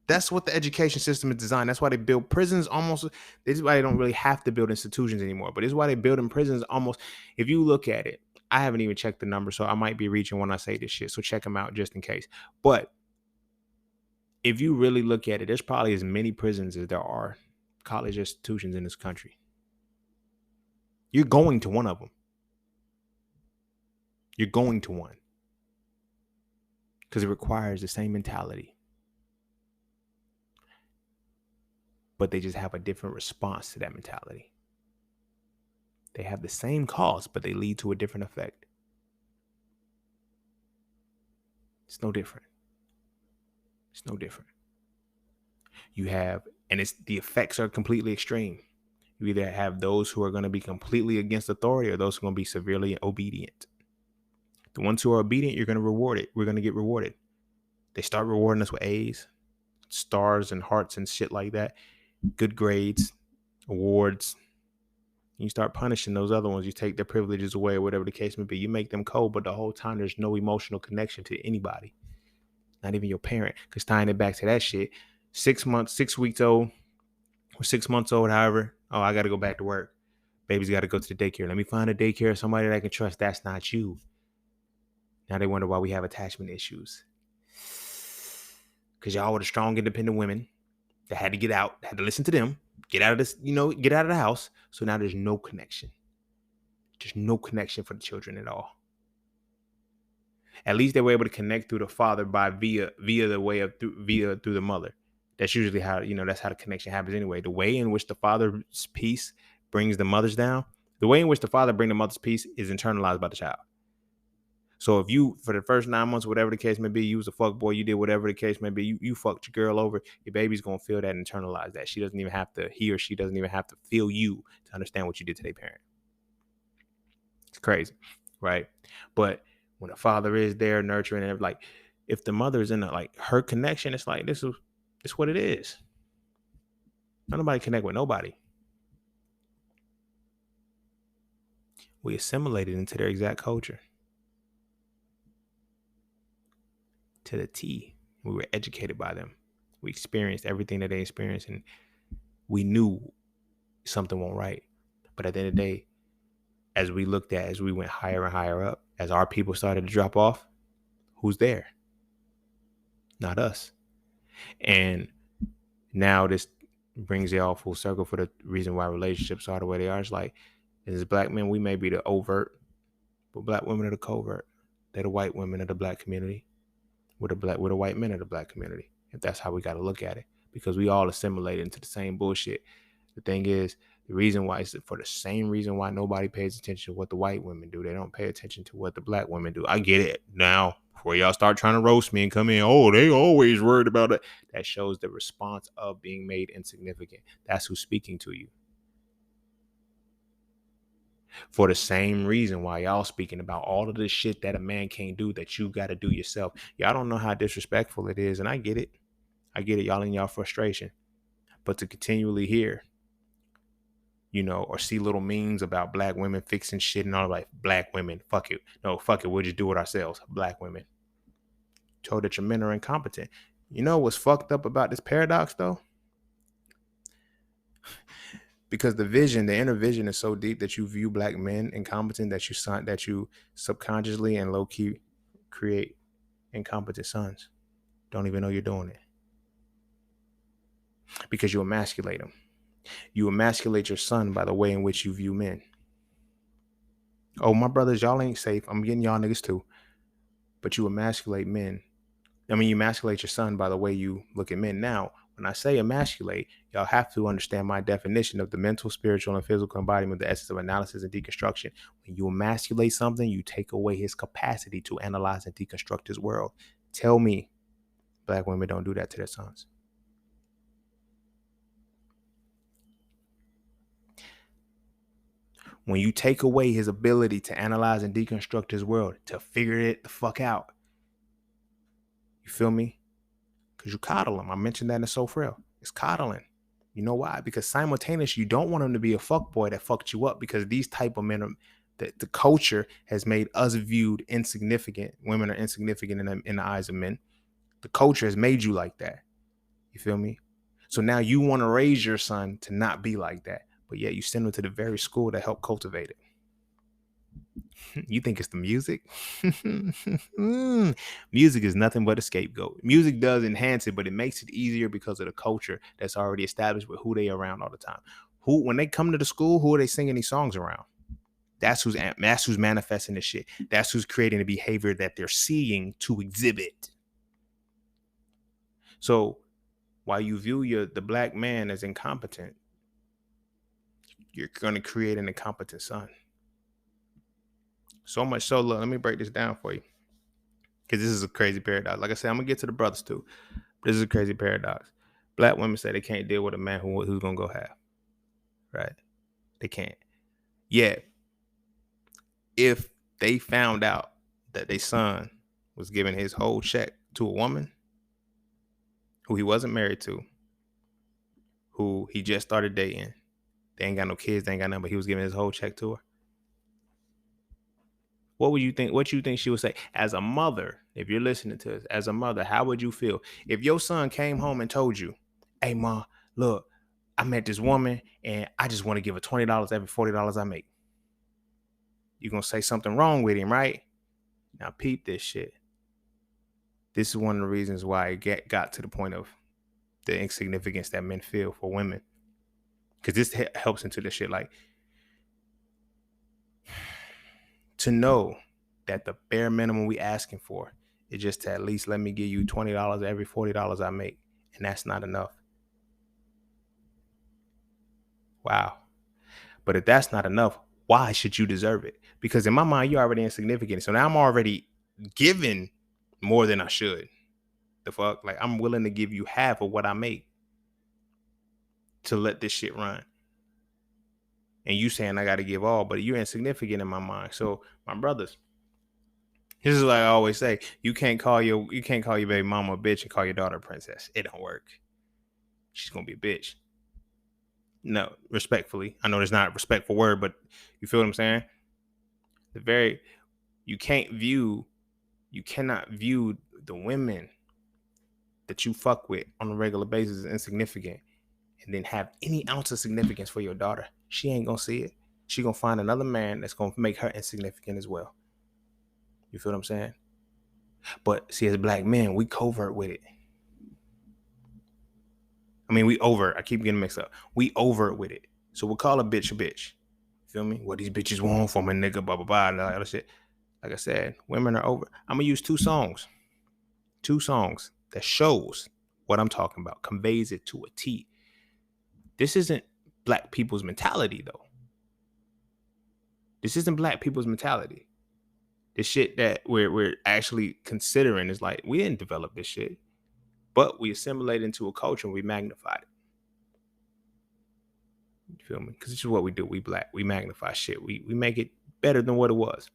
That's what the education system is designed. That's why they build prisons almost. This is why they don't really have to build institutions anymore. But this is why they build in prisons almost. If you look at it, I haven't even checked the numbers, so I might be reaching when I say this shit. So check them out just in case. But if you really look at it, there's probably as many prisons as there are college institutions in this country. You're going to one of them. You're going to one. Because it requires the same mentality. But they just have a different response to that mentality. They have the same cause, but they lead to a different effect. It's no different. It's no different. You have, and the effects are completely extreme. You either have those who are going to be completely against authority, or those who are going to be severely obedient. The ones who are obedient, you're going to reward it. We're going to get rewarded. They start rewarding us with A's, stars, and hearts and shit like that. Good grades, awards. You start punishing those other ones. You take their privileges away, whatever the case may be. You make them cold, but the whole time there's no emotional connection to anybody. Not even your parent. Because tying it back to that shit, 6 weeks old, or 6 months old, however, I got to go back to work. Baby's got to go to the daycare. Let me find a daycare, somebody that I can trust. That's not you. Now they wonder why we have attachment issues. Because y'all were the strong, independent women that had to get out, had to listen to them, get out of this, get out of the house. So now there's no connection. There's no connection for the children at all. At least they were able to connect through the father via the way of through the mother. That's usually how, that's how the connection happens anyway. The way in which the father's peace brings the mother's down, the way in which the father brings the mother's peace is internalized by the child. So if you, for the first 9 months, whatever the case may be, you was a fuck boy, you did whatever the case may be, you fucked your girl over, your baby's going to feel that and internalize that. He or she doesn't even have to feel you to understand what you did to their parent. It's crazy, right? But when a father is there nurturing and like, if the mother is in her connection, it's like, this is what it is. Nobody connect with nobody. We assimilated into their exact culture. To the T. We were educated by them. We experienced everything that they experienced, and we knew something wasn't right. But at the end of the day, as we went higher and higher up, as our people started to drop off, who's there? Not us. And now this brings it all full circle for the reason why relationships are the way they are. It's like, as black men, we may be the overt, but black women are the covert. They're the white women of the black community. We're the white men of the black community. If that's how we got to look at it, because we all assimilate into the same bullshit. The thing is, the reason why is for the same reason why nobody pays attention to what the white women do. They don't pay attention to what the black women do. I get it now. Before y'all start trying to roast me and come in, oh, they always worried about it. That shows the response of being made insignificant. That's who's speaking to you. For the same reason why y'all speaking about all of this shit that a man can't do that you got to do yourself. Y'all don't know how disrespectful it is, and I get it. Y'all in y'all frustration. But to continually hear, or see little memes about black women fixing shit and all, like, black women, fuck it. No, fuck it, we'll just do it ourselves. Black women. Told that your men are incompetent. You know what's fucked up about this paradox, though? Because the inner vision is so deep that you view black men incompetent, that you subconsciously and low-key create incompetent sons. Don't even know you're doing it. Because you emasculate them. You emasculate your son by the way in which you view men. Oh, my brothers, y'all ain't safe. I'm getting y'all niggas too. But you emasculate men. You emasculate your son by the way you look at men. Now, when I say emasculate, y'all have to understand my definition of the mental, spiritual, and physical embodiment, the essence of analysis and deconstruction. When you emasculate something, you take away his capacity to analyze and deconstruct his world. Tell me black women don't do that to their sons. When you take away his ability to analyze and deconstruct his world, to figure it the fuck out, you feel me? Because you coddle him. I mentioned that in the So Frail. It's coddling. You know why? Because simultaneously, you don't want him to be a fuckboy that fucked you up, because these type of men, the culture has made us viewed insignificant. Women are insignificant in the eyes of men. The culture has made you like that. You feel me? So now you want to raise your son to not be like that, but yet you send him to the very school that helped cultivate it. You think it's the music? Music is nothing but a scapegoat. Music does enhance it, but it makes it easier because of the culture that's already established with who they around all the time. When they come to the school, who are they singing these songs around? That's who's manifesting the shit. That's who's creating the behavior that they're seeing to exhibit. So while you view the black man as incompetent, you're going to create an incompetent son. So much so, look, let me break this down for you, because this is a crazy paradox. Like I said, I'm going to get to the brothers too. This is a crazy paradox. Black women say they can't deal with a man who's going to go half. Right? They can't. Yet, if they found out that their son was giving his whole check to a woman who he wasn't married to, who he just started dating, they ain't got no kids, they ain't got nothing, but he was giving his whole check to her, what would you think? What you think she would say? As a mother, if you're listening to this, as a mother, how would you feel if your son came home and told you, "Hey, ma, look, I met this woman and I just want to give her $20 every $40 I make. You're going to say something wrong with him, right? Now peep this shit. This is one of the reasons why it got to the point of the insignificance that men feel for women. Because this helps into this shit. Like, to know that the bare minimum we asking for is just to at least let me give you $20 every $40 I make. And that's not enough. Wow. But if that's not enough, why should you deserve it? Because in my mind, you're already insignificant. So now I'm already giving more than I should. The fuck? Like, I'm willing to give you half of what I make to let this shit run. And you saying I got to give all, but you're insignificant in my mind. So my brothers, this is like I always say, you can't call your baby mama a bitch and call your daughter a princess. It don't work. She's gonna be a bitch. No, respectfully. I know there's not a respectful word, but you feel what I'm saying? You cannot view the women that you fuck with on a regular basis as insignificant and then have any ounce of significance for your daughter. She ain't gonna see it. She gonna find another man that's gonna make her insignificant as well. You feel what I'm saying? But see, as black men, we covert with it. I mean, we overt. I keep getting mixed up. We overt with it. So we'll call a bitch a bitch. Feel me? What these bitches want from a nigga, blah, blah, blah, and all that other shit. Like I said, women are over. I'm gonna use two songs that shows what I'm talking about, conveys it to a T. This isn't black people's mentality, though. This isn't black people's mentality. The shit that we're actually considering is like, we didn't develop this shit, but we assimilate into a culture and we magnified it. You feel me? Because this is what we do. We black. We magnify shit. We make it better than what it was.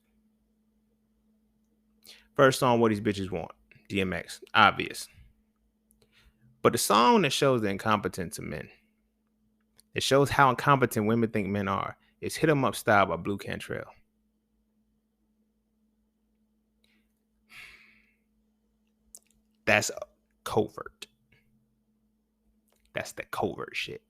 First song, What These Bitches Want. DMX. Obvious. But the song that shows the incompetence of men, it shows how incompetent women think men are, is Hit 'Em Up Style by Blue Cantrell. That's covert. That's the covert shit.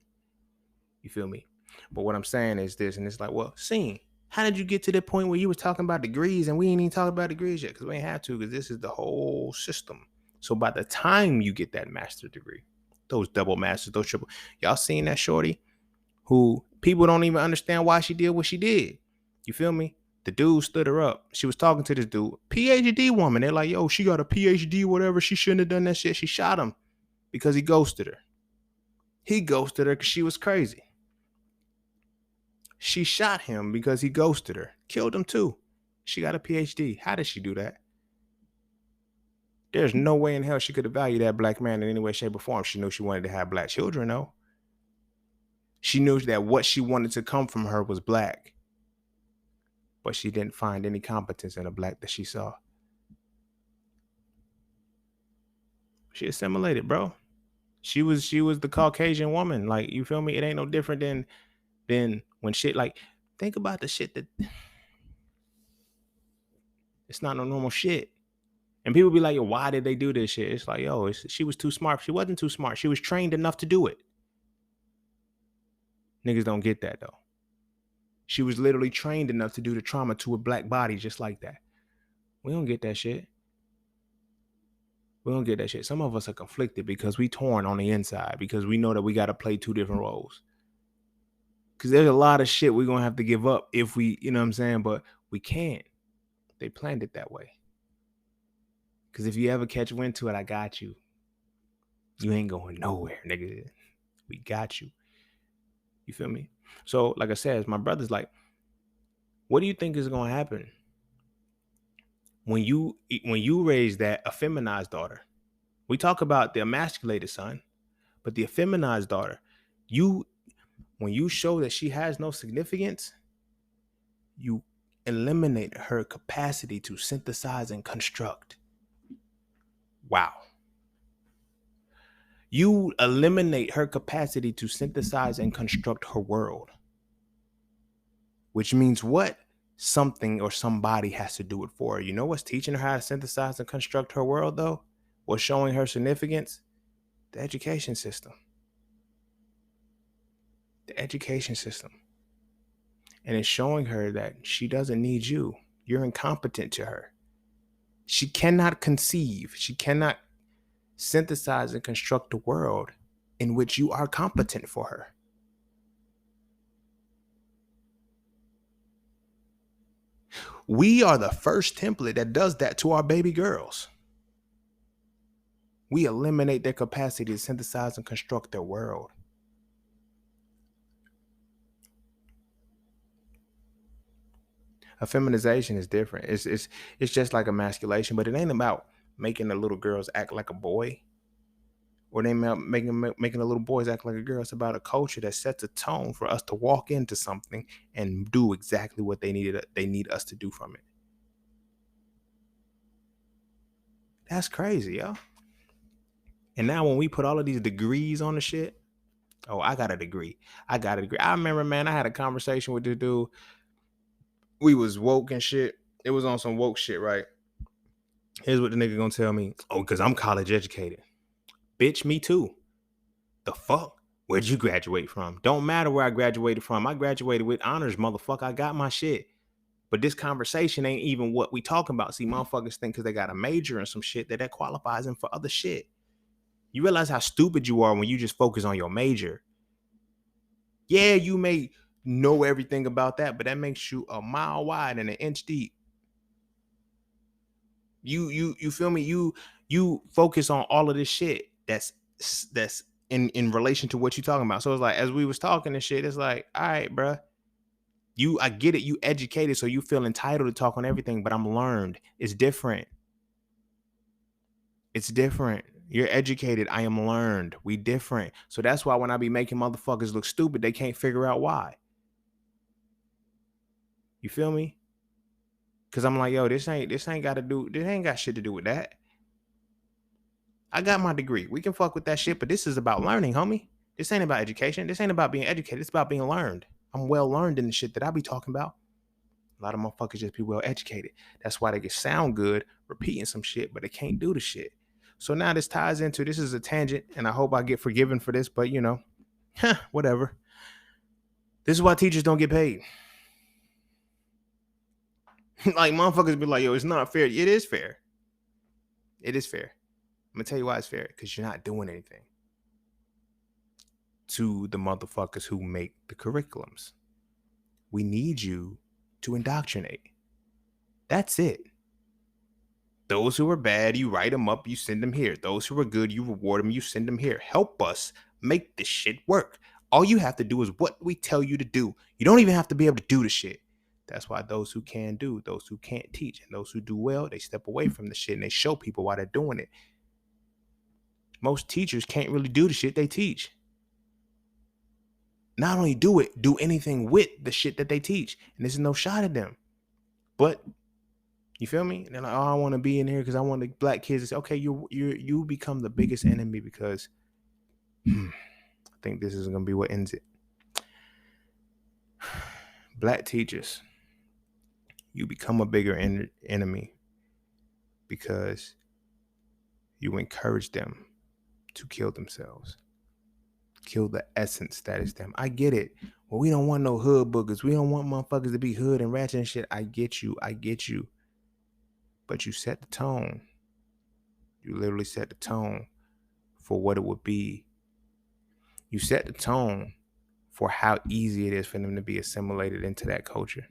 You feel me? But what I'm saying is this, and it's like, well, Scene, how did you get to the point where you was talking about degrees and we ain't even talking about degrees yet? Because we ain't have to, because this is the whole system. So by the time you get that master's degree, those double masters, those triple, y'all seen that shorty who people don't even understand why she did what she did. You feel me? The dude stood her up. She was talking to this dude, PhD woman. They're like, yo, she got a PhD, whatever. She shouldn't have done that shit. She shot him because he ghosted her. He ghosted her because she was crazy. She shot him because he ghosted her. Killed him too. She got a PhD. How did she do that? There's no way in hell she could have valued that black man in any way, shape, or form. She knew she wanted to have black children, though. She knew that what she wanted to come from her was black. But she didn't find any competence in the black that she saw. She assimilated, bro. She was the Caucasian woman. Like, you feel me? It ain't no different than when shit, like, think about the shit that it's not no normal shit. And people be like, yo, why did they do this shit? It's like, yo, she was too smart. She wasn't too smart. She was trained enough to do it. Niggas don't get that, though. She was literally trained enough to do the trauma to a black body just like that. We don't get that shit. We don't get that shit. Some of us are conflicted because we torn on the inside, because we know that we got to play two different roles. Because there's a lot of shit we're going to have to give up if we, you know what I'm saying? But we can't. They planned it that way. Because if you ever catch wind to it, I got you. You ain't going nowhere, nigga. We got you. You feel me? So, like I said, my brother's like, what do you think is going to happen when you raise that effeminized daughter? We talk about the emasculated son, but the effeminized daughter, when you show that she has no significance, you eliminate her capacity to synthesize and construct. Wow. You eliminate her capacity to synthesize and construct her world. Which means what? Something or somebody has to do it for her. You know what's teaching her how to synthesize and construct her world, though? What's showing her significance? The education system. The education system. And it's showing her that she doesn't need you. You're incompetent to her. She cannot conceive. She cannot synthesize and construct a world in which you are competent for her. We are the first template that does that to our baby girls. We eliminate their capacity to synthesize and construct their world. A feminization is different. It's just like emasculation, but it ain't about making the little girls act like a boy, or they making the little boys act like a girl. It's about a culture that sets a tone for us to walk into something and do exactly what they need us to do from it. That's crazy, yo. And now when we put all of these degrees on the shit, oh, I got a degree. I remember, man, I had a conversation with this dude. We was woke and shit. It was on some woke shit, right? Here's what the nigga gonna tell me. Oh, because I'm college educated. Bitch, me too. The fuck? Where'd you graduate from? Don't matter where I graduated from. I graduated with honors, motherfucker. I got my shit. But this conversation ain't even what we talking about. See, motherfuckers think because they got a major and some shit that qualifies them for other shit. You realize how stupid you are when you just focus on your major. Yeah, you may know everything about that, but that makes you a mile wide and an inch deep. You feel me? You focus on all of this shit that's in relation to what you talking about. So it's like, as we was talking and shit, it's like, all right, bruh. I get it. You educated, so you feel entitled to talk on everything, but I'm learned. It's different. It's different. You're educated. I am learned. We different. So that's why when I be making motherfuckers look stupid, they can't figure out why. You feel me? Cause I'm like, yo, this ain't got shit to do with that. I got my degree. We can fuck with that shit, but this is about learning, homie. This ain't about education. This ain't about being educated. It's about being learned. I'm well learned in the shit that I be talking about. A lot of motherfuckers just be well educated. That's why they can sound good repeating some shit, but they can't do the shit. So now this ties into, this is a tangent, and I hope I get forgiven for this, but whatever. This is why teachers don't get paid. Like, motherfuckers be like, yo, it's not fair. It is fair. It is fair. I'm gonna tell you why it's fair. Because you're not doing anything to the motherfuckers who make the curriculums. We need you to indoctrinate. That's it. Those who are bad, you write them up, you send them here. Those who are good, you reward them, you send them here. Help us make this shit work. All you have to do is what we tell you to do. You don't even have to be able to do the shit. That's why those who can do, those who can't teach, and those who do well, they step away from the shit and they show people why they're doing it. Most teachers can't really do the shit they teach. Not only do it, do anything with the shit that they teach. And there's no shot at them. But you feel me? And they're like, oh, I want to be in here because I want the black kids to say, okay, you become the biggest enemy because I think this is gonna be what ends it. Black teachers, you become a bigger enemy because you encourage them to kill themselves. Kill the essence that is them. I get it. Well, we don't want no hood boogers. We don't want motherfuckers to be hood and ratchet and shit. I get you. But you set the tone. You literally set the tone for what it would be. You set the tone for how easy it is for them to be assimilated into that culture.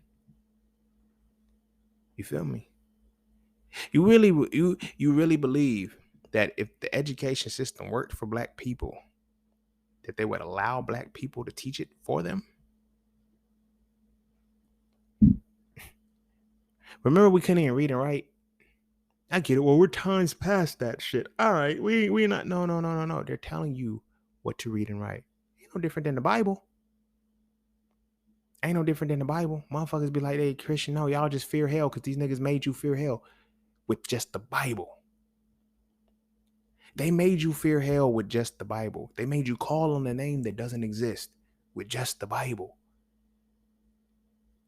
You feel me? You really believe that if the education system worked for black people, that they would allow black people to teach it for them? Remember, we couldn't even read and write? I get it. Well, we're times past that shit. All right, we not. No. They're telling you what to read and write. Ain't no different than the Bible. Motherfuckers be like, hey, Christian, no, y'all just fear hell because these niggas made you fear hell with just the Bible. They made you fear hell with just the Bible. They made you call on a name that doesn't exist with just the Bible.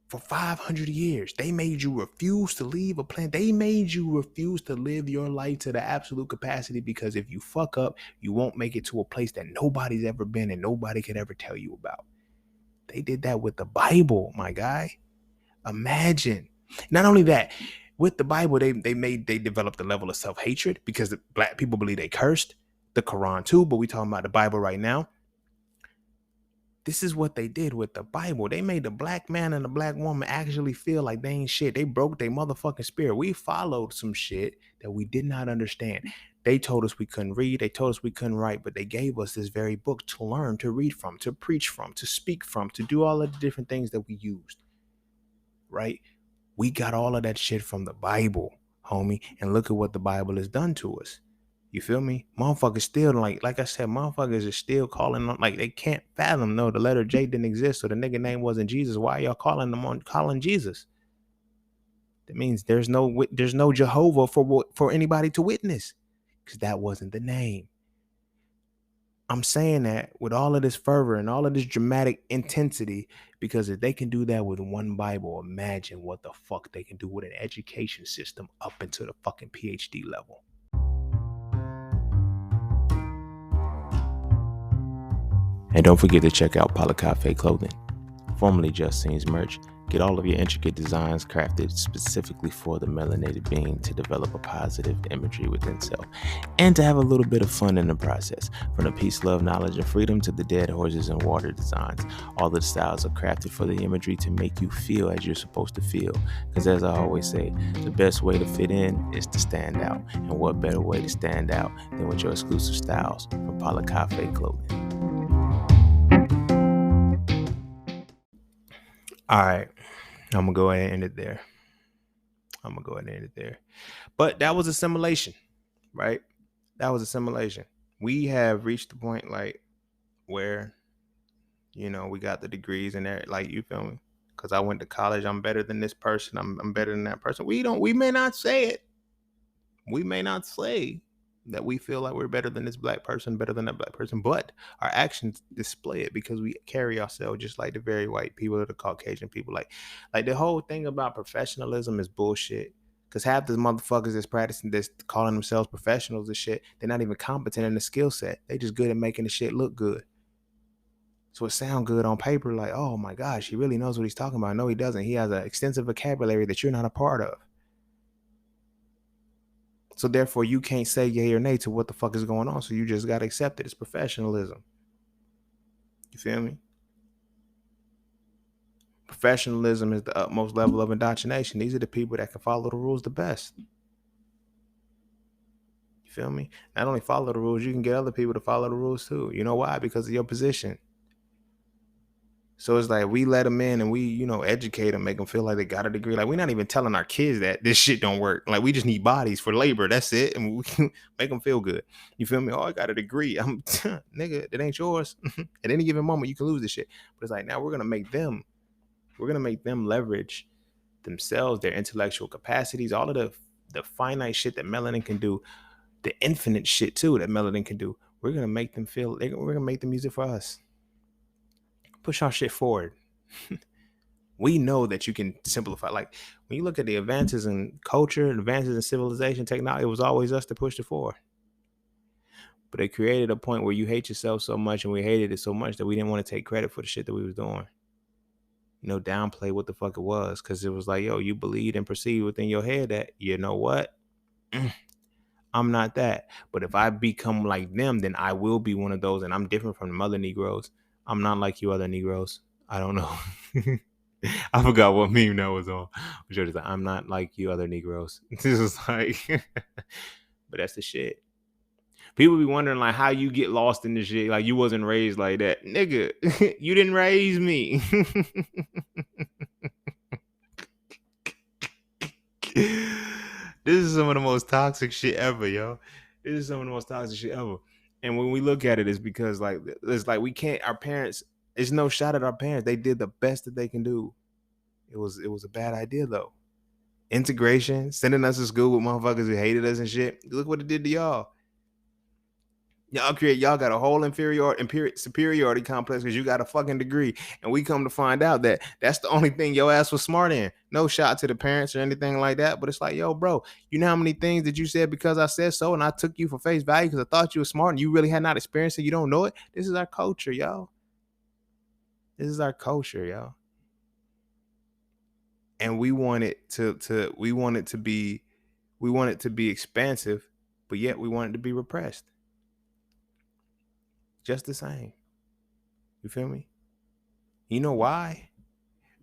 For 500 years, they made you refuse to leave a planet. They made you refuse to live your life to the absolute capacity because if you fuck up, you won't make it to a place that nobody's ever been and nobody could ever tell you about. They did that with the Bible, my guy. Imagine. Not only that, with the Bible, they developed a level of self-hatred because the black people believe they cursed. The Quran too, but we talking about the Bible right now. This is what they did with the Bible. They made the black man and the black woman actually feel like they ain't shit. They broke their motherfucking spirit. We followed some shit that we did not understand. They told us we couldn't read. They told us we couldn't write, but they gave us this very book to learn, to read from, to preach from, to speak from, to do all of the different things that we used, right? We got all of that shit from the Bible, homie. And look at what the Bible has done to us. You feel me? Motherfuckers still, like I said, motherfuckers are still calling on, like they can't fathom, no, the letter J didn't exist, so the nigga name wasn't Jesus. Why y'all calling Jesus? That means there's no Jehovah for anybody to witness, because that wasn't the name. I'm saying that with all of this fervor and all of this dramatic intensity, because if they can do that with one Bible, imagine what the fuck they can do with an education system up into the fucking PhD level. And don't forget to check out Cafe Clothing, formerly Just Scenes merch. Get all of your intricate designs crafted specifically for the melanated being to develop a positive imagery within self and to have a little bit of fun in the process. From the peace, love, knowledge, and freedom to the dead horses and water designs, all of the styles are crafted for the imagery to make you feel as you're supposed to feel. Because as I always say, the best way to fit in is to stand out. And what better way to stand out than with your exclusive styles from Cafe Clothing. All right, I'm going to go ahead and end it there. But that was assimilation, right? That was assimilation. We have reached the point like where, we got the degrees and there, like, you feel me? Because I went to college, I'm better than this person, I'm better than that person. We may not say it. We may not say that we feel like we're better than this black person, better than that black person, but our actions display it because we carry ourselves just like the very white people or the Caucasian people. Like the whole thing about professionalism is bullshit. Because half the motherfuckers that's practicing this, calling themselves professionals and shit, they're not even competent in the skill set. They just good at making the shit look good. So it sound good on paper, like, oh my gosh, he really knows what he's talking about. No, he doesn't. He has an extensive vocabulary that you're not a part of. So therefore, you can't say yay or nay to what the fuck is going on. So you just got to accept it. It's professionalism. You feel me? Professionalism is the utmost level of indoctrination. These are the people that can follow the rules the best. You feel me? Not only follow the rules, you can get other people to follow the rules too. You know why? Because of your position. So it's like we let them in and we, educate them, make them feel like they got a degree. Like we're not even telling our kids that this shit don't work. Like we just need bodies for labor. That's it. And we can make them feel good. You feel me? Oh, I got a degree. I'm nigga, it ain't yours. At any given moment, you can lose this shit. But it's like now we're gonna make them leverage themselves, their intellectual capacities, all of the finite shit that melanin can do, the infinite shit too that melanin can do. We're gonna make them feel. We're gonna make them use it for us. Push our shit forward. We know that you can simplify. Like when you look at the advances in culture, advances in civilization, technology, it was always us to push it forward. But it created a point where you hate yourself so much, and we hated it so much that we didn't want to take credit for the shit that we was doing. Downplay what the fuck it was, because it was like, yo, you believed and perceived within your head that, you know what? I'm not that. But if I become like them, then I will be one of those, and I'm different from the other Negroes. I'm not like you other Negroes. I don't know. I forgot what meme that was on. I'm not like you other Negroes. This is like, but that's the shit. People be wondering like how you get lost in this shit. Like you wasn't raised like that. Nigga, you didn't raise me. This is some of the most toxic shit ever, yo. This is some of the most toxic shit ever. And when we look at it, it's because like it's like we can't. Our parents. It's no shot at our parents. They did the best that they can do. It was a bad idea though. Integration, sending us to school with motherfuckers who hated us and shit. Look what it did to y'all. Y'all got a whole superiority complex because you got a fucking degree, and we come to find out that that's the only thing your ass was smart in. No shot to the parents or anything like that, but it's like, yo, bro, you know how many things that you said because I said so, and I took you for face value because I thought you were smart, and you really had not experienced it. You don't know it. This is our culture, y'all. This is our culture, yo. And we want it to be expansive, but yet we want it to be repressed. Just the same. You feel me? You know why?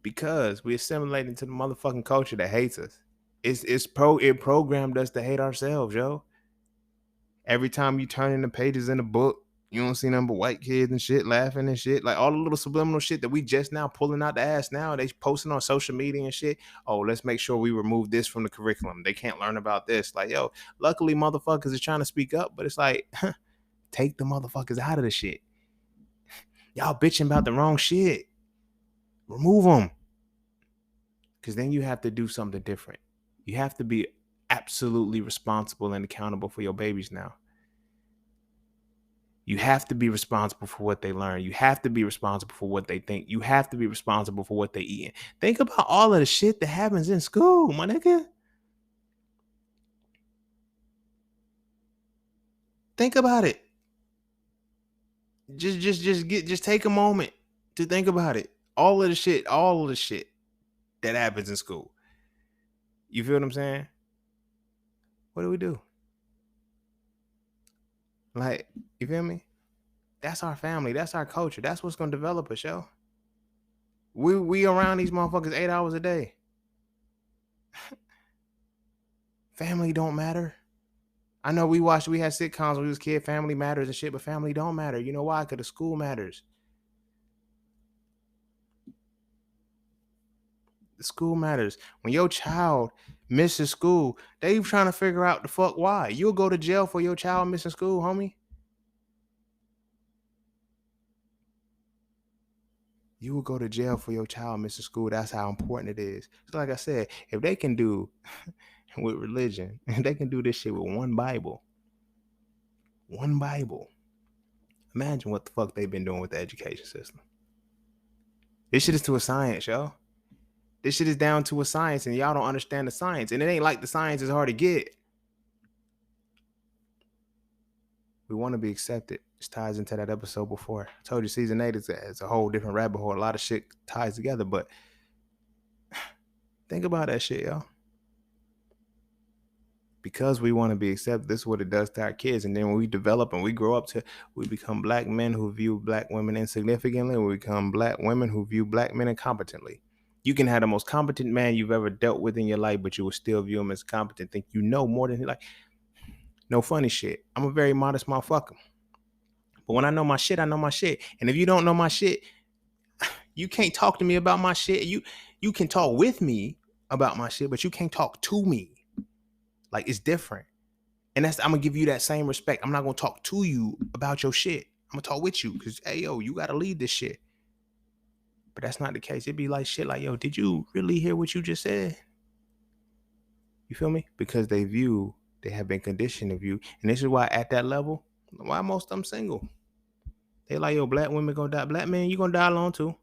Because we assimilate into the motherfucking culture that hates us. It programmed us to hate ourselves, yo. Every time you turn in the pages in the book, you don't see nothing but white kids and shit laughing and shit. Like all the little subliminal shit that we just now pulling out the ass now. They posting on social media and shit. Oh, let's make sure we remove this from the curriculum. They can't learn about this. Like, yo, luckily motherfuckers is trying to speak up, but it's like, take the motherfuckers out of the shit. Y'all bitching about the wrong shit. Remove them. Because then you have to do something different. You have to be absolutely responsible and accountable for your babies now. You have to be responsible for what they learn. You have to be responsible for what they think. You have to be responsible for what they eat. Think about all of the shit that happens in school, my nigga. Think about it. Just take a moment to think about it. All of the shit that happens in school. You feel what I'm saying? What do we do? Like, you feel me? That's our family. That's our culture. That's what's gonna develop us, yo. We around these motherfuckers 8 hours a day. Family don't matter. I know we had sitcoms when we was kid, family matters and shit, but family don't matter. You know why? Because the school matters. The school matters. When your child misses school, they trying to figure out the fuck why. You'll go to jail for your child missing school, homie. You will go to jail for your child missing school. That's how important it is. So like I said, if they can do with religion, they can do this shit with one Bible. One Bible. Imagine what the fuck they've been doing with the education system. This shit is to a science, yo. This shit is down to a science, and y'all don't understand the science. And it ain't like the science is hard to get. We want to be accepted. This ties into that episode before. I told you season 8 is a whole different rabbit hole. A lot of shit ties together, but think about that shit, yo. Because we want to be accepted, this is what it does to our kids. And then when we develop and we grow up we become black men who view black women insignificantly. We become black women who view black men incompetently. You can have the most competent man you've ever dealt with in your life, but you will still view him as competent. Think you know more than he like. No funny shit. I'm a very modest motherfucker. But when I know my shit, I know my shit. And if you don't know my shit, you can't talk to me about my shit. You can talk with me about my shit, but you can't talk to me. Like, it's different. And I'm gonna give you that same respect. I'm not gonna talk to you about your shit. I'm gonna talk with you because, hey, yo, you gotta lead this shit. But that's not the case. It'd be like shit like, yo, did you really hear what you just said? You feel me? Because they have been conditioned to view. And this is why at that level, why most of them single. They like, yo, black women gonna die. Black men, you gonna die alone too.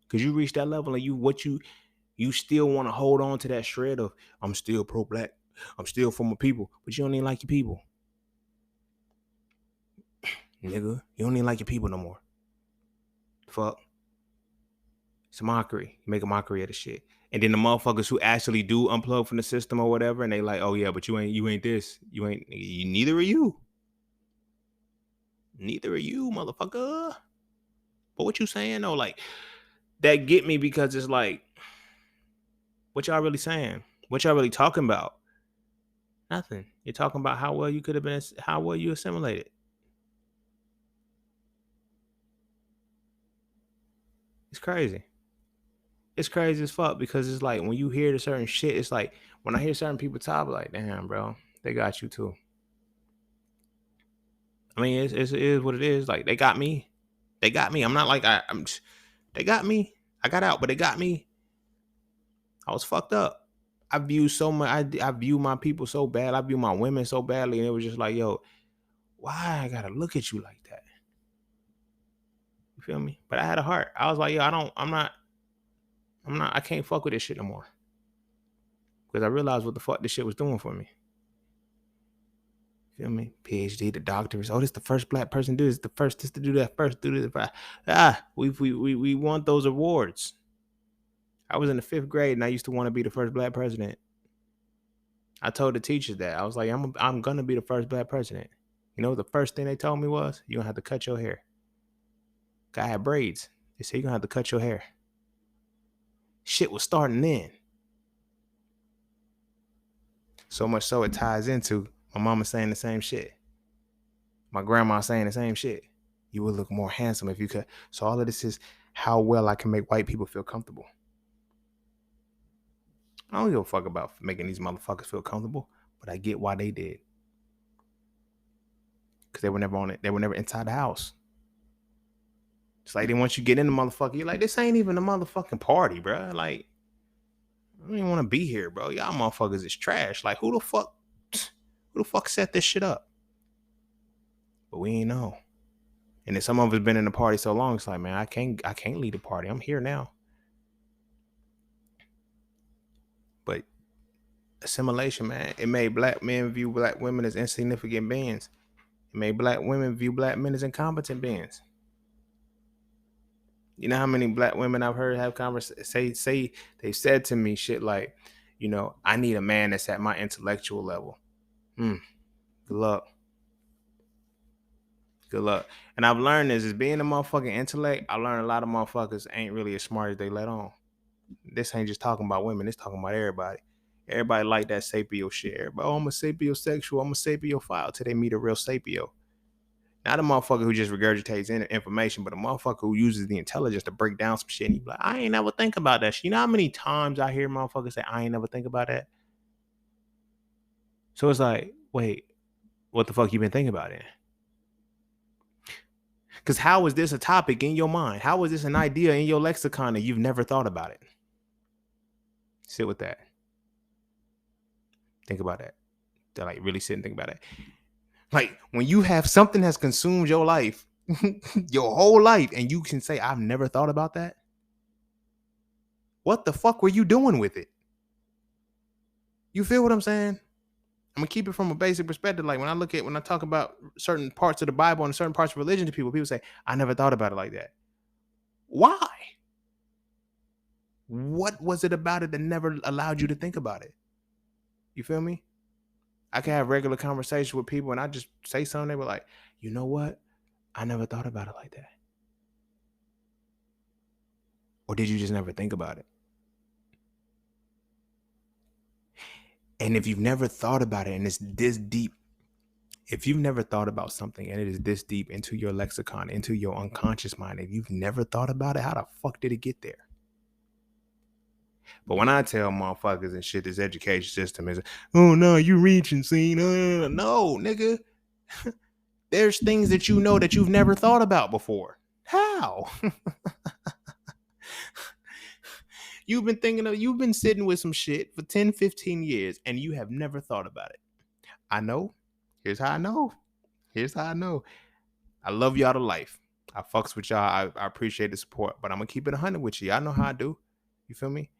Because you reach that level and you still want to hold on to that shred of, I'm still pro-black. I'm still for my people. But you don't even like your people. Nigga, you don't even like your people no more. Fuck. It's a mockery. You make a mockery of the shit. And then the motherfuckers who actually do unplug from the system or whatever, and they like, oh yeah, but you ain't this. Neither are you. Neither are you, motherfucker. But what you saying though, like, that get me because it's like, what y'all really saying? What y'all really talking about? Nothing. You're talking about how well you assimilated. It's crazy. It's crazy as fuck because it's like when you hear the certain shit, it's like when I hear certain people talk, like, damn, bro, they got you too. I mean, it is what it is. Like, they got me. They got me. I'm not like they got me. I got out, but they got me. I was fucked up. I view so much. I view my people so bad. I view my women so badly, and it was just like, yo, why I gotta look at you like that? You feel me? But I had a heart. I was like, yo, I can't fuck with this shit no more. Because I realized what the fuck this shit was doing for me. Feel me? PhD, the doctors. Oh, this the first black person to do this. The first this to do that. First do this. We want those awards. I was in the 5th grade and I used to want to be the first black president. I told the teachers that. I was like, I'm gonna be the first black president. You know, the first thing they told me was, you're gonna have to cut your hair. I had braids. They said, you're gonna have to cut your hair. Shit was starting then. So much so it ties into my mama saying the same shit. My grandma saying the same shit. You would look more handsome if you could. So all of this is how well I can make white people feel comfortable. I don't give a fuck about making these motherfuckers feel comfortable, but I get why they did. Because they were never on it. They were never inside the house. It's like then once you get in the motherfucker, you're like, this ain't even a motherfucking party, bro. Like, I don't even want to be here, bro. Y'all motherfuckers is trash. Like, who the fuck set this shit up? But we ain't know. And then some of us been in the party so long, it's like, man, I can't lead the party. I'm here now. But assimilation, man, it made black men view black women as insignificant beings. It made black women view black men as incompetent beings. You know how many black women I've heard have conversations say they've said to me shit like, you know, I need a man that's at my intellectual level. Good luck. Good luck. And I've learned this is being a motherfucking intellect. I learned a lot of motherfuckers ain't really as smart as they let on. This ain't just talking about women. It's talking about everybody. Everybody like that sapio shit. Everybody, oh, I'm a sapiosexual. I'm a sapiophile till they meet a real sapio. Not a motherfucker who just regurgitates information, but a motherfucker who uses the intelligence to break down some shit. And you be like, I ain't never think about that shit. You know how many times I hear motherfuckers say, I ain't never think about that? So it's like, wait, what the fuck you been thinking about it? Because how is this a topic in your mind? How is this an idea in your lexicon and you've never thought about it? Sit with that. Think about that. Like really sit and think about it. Like when you have something that's consumed your life, your whole life, and you can say, I've never thought about that. What the fuck were you doing with it? You feel what I'm saying? I'm gonna keep it from a basic perspective. Like when I talk about certain parts of the Bible and certain parts of religion to people say, I never thought about it like that. Why? What was it about it that never allowed you to think about it? You feel me? I can have regular conversations with people and I just say something. They were like, you know what? I never thought about it like that. Or did you just never think about it? And if you've never thought about it and it's this deep, if you've never thought about something and it is this deep into your lexicon, into your unconscious mind, if you've never thought about it, how the fuck did it get there? But when I tell motherfuckers and shit, this education system is, oh no, you reaching, see, no, nigga. There's things that you know that you've never thought about before. How? You've been sitting with some shit for 10, 15 years and you have never thought about it. I know. Here's how I know. I love y'all to life. I fucks with y'all. I appreciate the support, but I'm going to keep it 100 with you. I know how I do. You feel me?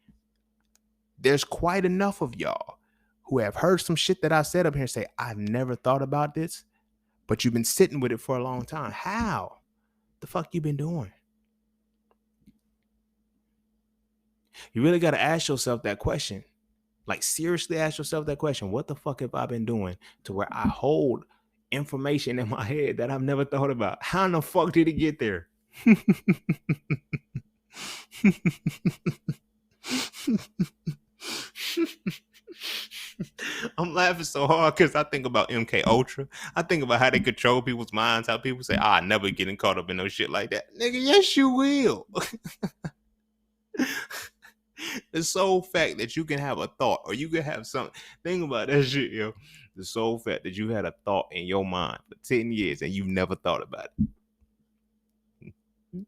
There's quite enough of y'all who have heard some shit that I said up here and say, I've never thought about this, but you've been sitting with it for a long time. How? The fuck you been doing? You really got to ask yourself that question. Like seriously ask yourself that question. What the fuck have I been doing to where I hold information in my head that I've never thought about? How in the fuck did it get there? I'm laughing so hard because I think about MK Ultra. I think about how they control people's minds, how people say, I never getting caught up in no shit like that. Nigga, yes, you will. The sole fact that you can have a thought or you can have something. Think about that shit, yo. The sole fact that you had a thought in your mind for 10 years and you've never thought about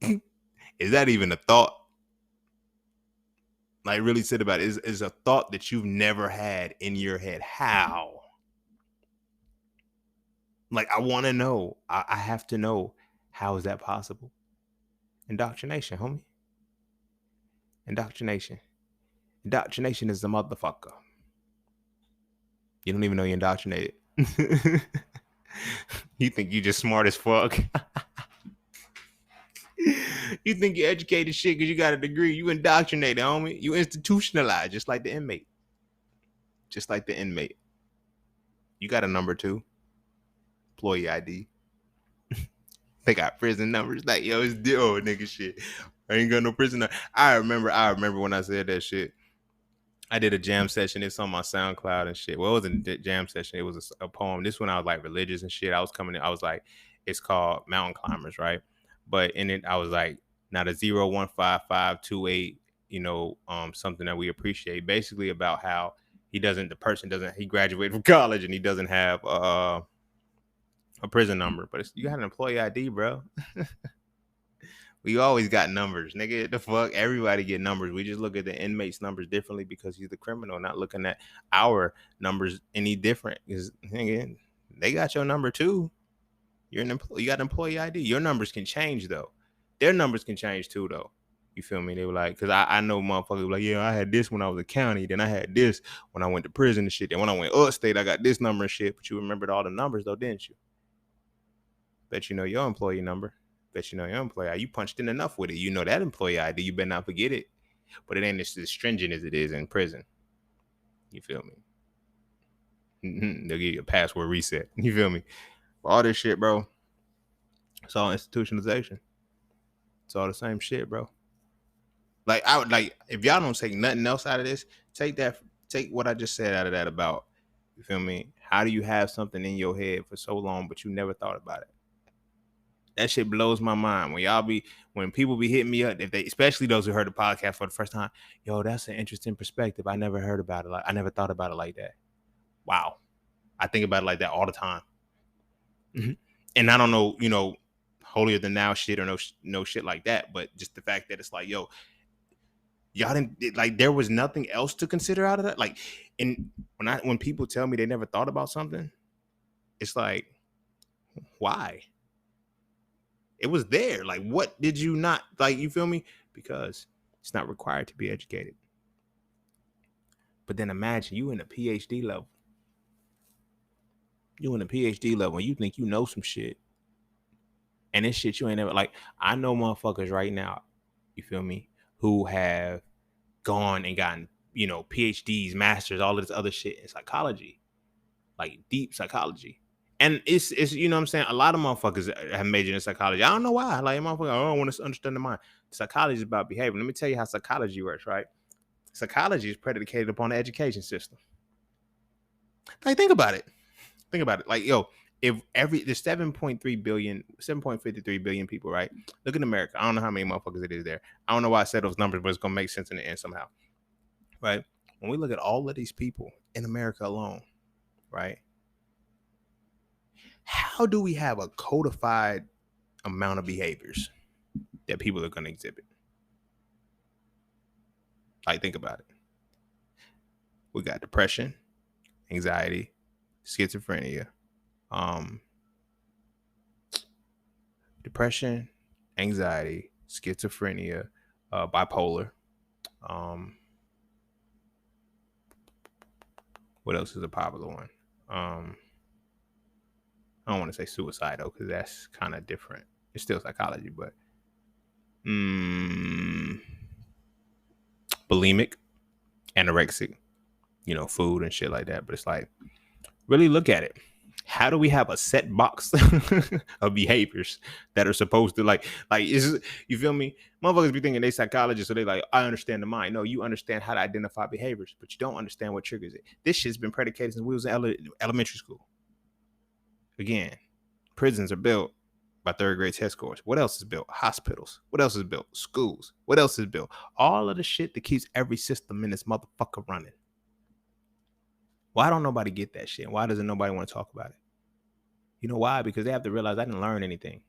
it. Is that even a thought? Like really sit about it. Is a thought that you've never had in your head. How? Like I want to know. I have to know. How is that possible? Indoctrination, homie. Indoctrination. Indoctrination is the motherfucker. You don't even know you're indoctrinated. You think you just smart as fuck? You think you educated shit because you got a degree. You indoctrinated, homie. You institutionalized, just like the inmate. Just like the inmate. You got a number too. Employee ID. They got prison numbers. Like, yo, it's the old nigga shit. I ain't got no prison number. I remember when I said that shit. I did a jam session. It's on my SoundCloud and shit. Well, it wasn't a jam session. It was a poem. This one I was like religious and shit. I was coming in. I was like, it's called Mountain Climbers, right? But in it, I was like, not a 0155528, something that we appreciate. Basically about how he graduated from college and he doesn't have a prison number. But you got an employee ID, bro. We always got numbers, nigga. The fuck, everybody get numbers. We just look at the inmates' numbers differently because he's the criminal, not looking at our numbers any different. Because nigga, they got your number too. You're an employee. You got employee ID. Your numbers can change though. Their numbers can change too though. You feel me? They were like, because I know motherfuckers were like, yeah, I had this when I was a county. Then I had this when I went to prison and shit. Then when I went upstate, I got this number and shit. But you remembered all the numbers though, didn't you? Bet you know your employee number. Bet you know your employee ID. You punched in enough with it. You know that employee ID. You better not forget it. But it ain't as stringent as it is in prison. You feel me? They'll give you a password reset. You feel me? All this shit, bro. It's all institutionalization. It's all the same shit, bro. Like I would like if y'all don't take nothing else out of this, take what I just said out of that about, you feel me? How do you have something in your head for so long but you never thought about it? That shit blows my mind. When people be hitting me up, especially those who heard the podcast for the first time, yo, that's an interesting perspective. I never heard about it. Like I never thought about it like that. Wow. I think about it like that all the time. Mm-hmm. And I don't know, holier than thou shit or no shit like that. But just the fact that it's like, yo, y'all didn't like there was nothing else to consider out of that. Like, and when people tell me they never thought about something, it's like, why? It was there. Like, what did you not like? You feel me? Because it's not required to be educated. But then imagine you in a PhD level. You in a PhD level and you think you know some shit. And this shit you ain't ever like. I know motherfuckers right now, you feel me, who have gone and gotten, PhDs, masters, all of this other shit in psychology. Like deep psychology. And it's you know what I'm saying? A lot of motherfuckers have majored in psychology. I don't know why. Like, motherfucker, I don't want to understand the mind. Psychology is about behavior. Let me tell you how psychology works, right? Psychology is predicated upon the education system. Like, think about it. Like, yo, if there's 7.53 billion people, right? Look at America. I don't know how many motherfuckers it is there. I don't know why I said those numbers, but it's gonna make sense in the end somehow. Right? When we look at all of these people in America alone, right? How do we have a codified amount of behaviors that people are going to exhibit? Like, think about it. We got depression, anxiety, schizophrenia, bipolar. What else is a popular one? I don't want to say suicidal because that's kind of different. It's still psychology, but bulimic, anorexic, food and shit like that. But it's like, really look at it. How do we have a set box of behaviors that are supposed to like is you feel me? Motherfuckers be thinking they psychologists, so they like, I understand the mind. No, you understand how to identify behaviors, but you don't understand what triggers it. This shit's been predicated since we was in elementary school. Again, prisons are built by third grade test scores. What else is built? Hospitals. What else is built? Schools. What else is built? All of the shit that keeps every system in this motherfucker running. Why don't nobody get that shit? Why doesn't nobody want to talk about it? You know why? Because they have to realize I didn't learn anything.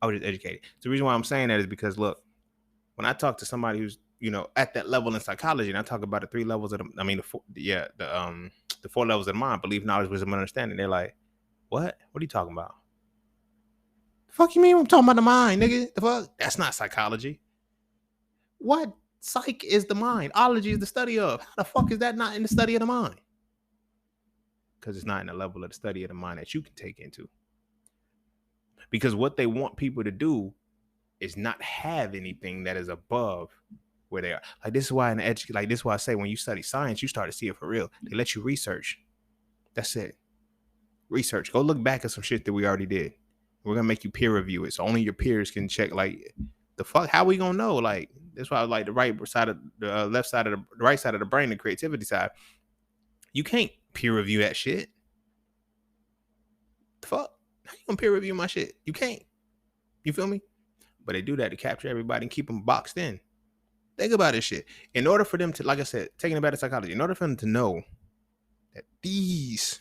I was just educated. So the reason why I'm saying that is because, look, when I talk to somebody who's, at that level in psychology, and I talk about the 3 levels of the 4 levels of the mind, belief, knowledge, wisdom, and understanding, they're like, what? What are you talking about? The fuck you mean I'm talking about the mind, nigga? The fuck? That's not psychology. What? Psych is the mind. Ology is the study of. How the fuck is that not in the study of the mind? because it's not in the level of the study of the mind that you can take into. Because what they want people to do is not have anything that is above where they are. Like this is why like this is why I say when you study science, you start to see it for real. They let you research. That's it. Research. Go look back at some shit that we already did. We're gonna make you peer review it, so only your peers can check. Like the fuck, how we gonna know? Like that's why I like the right side of the left side of the right side of the brain, the creativity side. You can't peer review that shit. The fuck, how you gonna peer review my shit? You can't. You feel me? But they do that to capture everybody and keep them boxed in. Think about this shit. In order for them to, like I said, taking it back to psychology, in order for them to know that these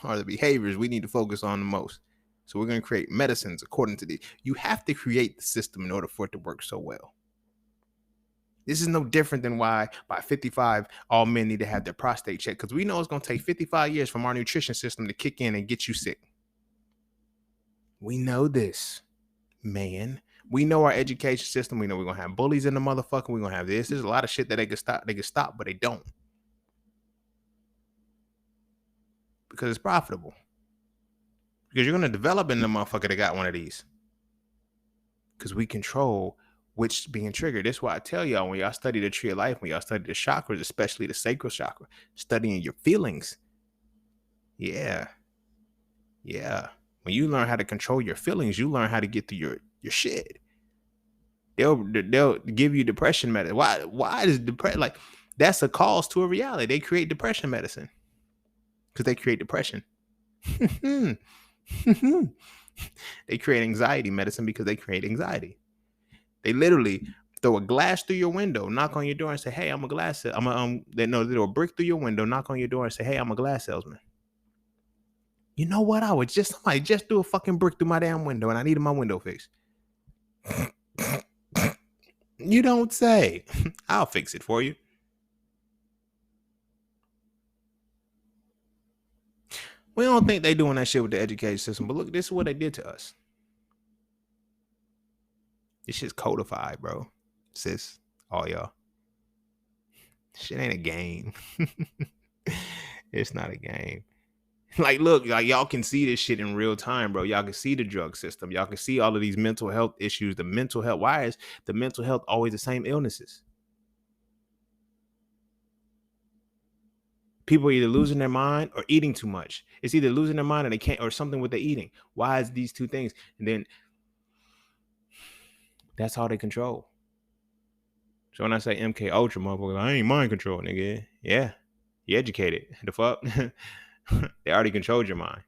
are the behaviors we need to focus on the most. So we're going to create medicines according to these. You have to create the system in order for it to work so well. This is no different than why by 55, all men need to have their prostate checked. Because we know it's going to take 55 years from our nutrition system to kick in and get you sick. We know this, man. We know our education system. We know we're going to have bullies in the motherfucker. We're going to have this. There's a lot of shit that they could stop. They could stop, but they don't. Because it's profitable. Because you're going to develop in the motherfucker that got one of these. Because we control which being triggered. That's why I tell y'all, when y'all study the tree of life, when y'all study the chakras, especially the sacral chakra, studying your feelings. Yeah. When you learn how to control your feelings, you learn how to get through your shit. They'll give you depression medicine. Why is depression like that's a cause to a reality? They create depression medicine because they create depression. They create anxiety medicine because they create anxiety. They literally throw a glass through your window, knock on your door, and say, "Hey, I'm a glass. They throw a brick through your window, knock on your door, and say, "Hey, I'm a glass salesman." You know what? Somebody just threw a fucking brick through my damn window, and I needed my window fixed. You don't say. I'll fix it for you. We don't think they doing that shit with the education system, but look, this is what they did to us. This shit's codified, bro. Sis, all y'all. Shit ain't a game. It's not a game. Like, look, like y'all can see this shit in real time, bro. Y'all can see the drug system. Y'all can see all of these mental health issues. The mental health. Why is the mental health always the same illnesses? People are either losing their mind or eating too much. It's either losing their mind or they can't, or something with their eating. Why is these two things? And then that's all they control. So when I say MK Ultra, motherfucker, I ain't mind control, nigga. Yeah, you educated. The fuck? They already controlled your mind.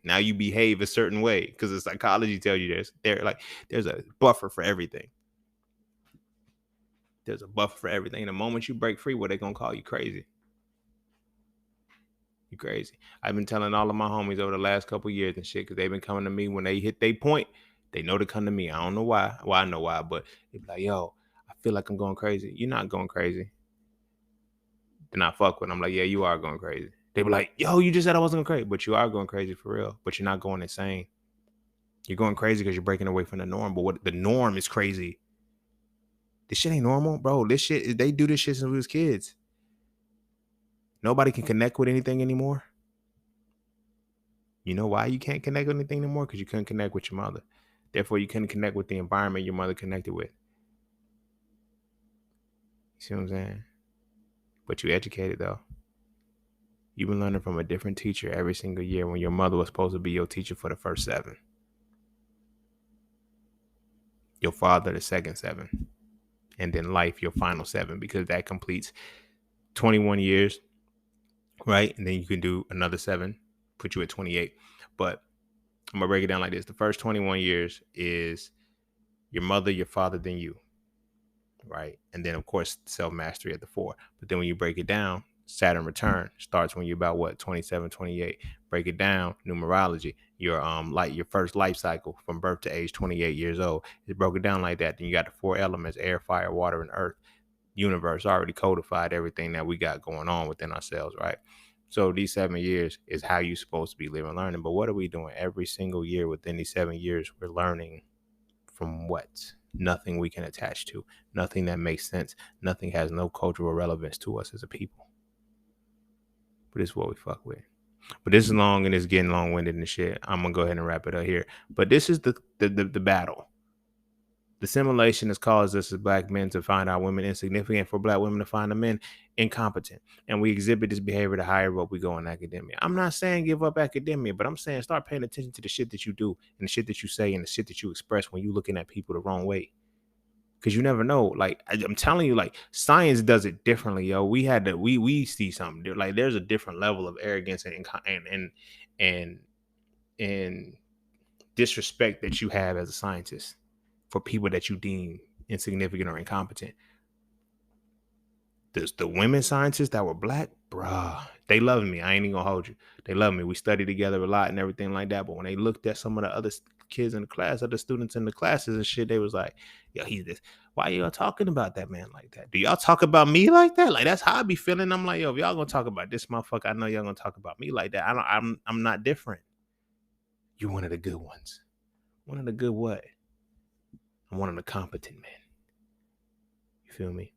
Now you behave a certain way because the psychology tells you this. There's a buffer for everything. There's a buffer for everything. The moment you break free, what they gonna call you crazy? You crazy. I've been telling all of my homies over the last couple of years and shit because they've been coming to me when they hit their point. They know to come to me. I don't know why. Well, I know why, but they be like, "Yo, I feel like I'm going crazy." You're not going crazy. Then I fuck with them. I'm like, "Yeah, you are going crazy." They be like, "Yo, you just said I wasn't going crazy," but you are going crazy for real. But you're not going insane. You're going crazy because you're breaking away from the norm. But what the norm is crazy. This shit ain't normal, bro. This shit, they do this shit since we was kids. Nobody can connect with anything anymore. You know why you can't connect with anything anymore? Because you couldn't connect with your mother. Therefore, you couldn't connect with the environment your mother connected with. You see what I'm saying? But you educated, though. You've been learning from a different teacher every single year when your mother was supposed to be your teacher for the first 7. Your father, the second 7. And then life, your final 7, because that completes 21 years, right? And then you can do another 7, put you at 28. But I'm going to break it down like this. The first 21 years is your mother, your father, then you, right? And then, of course, self-mastery at the 4. But then when you break it down, Saturn return starts when you're about 27, 28. Break it down, numerology, your your first life cycle from birth to age 28 years old. It's broken down like that. Then you got the 4 elements: air, fire, water, and earth. Universe already codified everything that we got going on within ourselves, right? So these 7 years is how you're supposed to be living, learning. But what are we doing every single year within these 7 years? We're learning from what? Nothing we can attach to, nothing that makes sense, nothing has no cultural relevance to us as a people. But this is what we fuck with. But this is long and it's getting long-winded and shit. I'm gonna go ahead and wrap it up here. But this is the battle. The assimilation has caused us as black men to find our women insignificant, for black women to find the men incompetent. And we exhibit this behavior the higher up we go in academia. I'm not saying give up academia, but I'm saying start paying attention to the shit that you do and the shit that you say and the shit that you express when you're looking at people the wrong way. Because you never know. Like I'm telling you, like science does it differently, yo. We see something like there's a different level of arrogance and disrespect that you have as a scientist for people that you deem insignificant or incompetent. The women scientists that were black, bruh, they love me. I ain't even gonna hold you. They love me. We study together a lot and everything like that. But when they looked at some of the other kids in the class, other students in the classes and shit, they was like, yo, he's this. Why y'all talking about that man like that? Do y'all talk about me like that? Like that's how I be feeling. I'm like, yo, if y'all gonna talk about this motherfucker, I know y'all gonna talk about me like that. I'm not different. You're one of the good ones. One of the good what? I'm one of the competent men. You feel me?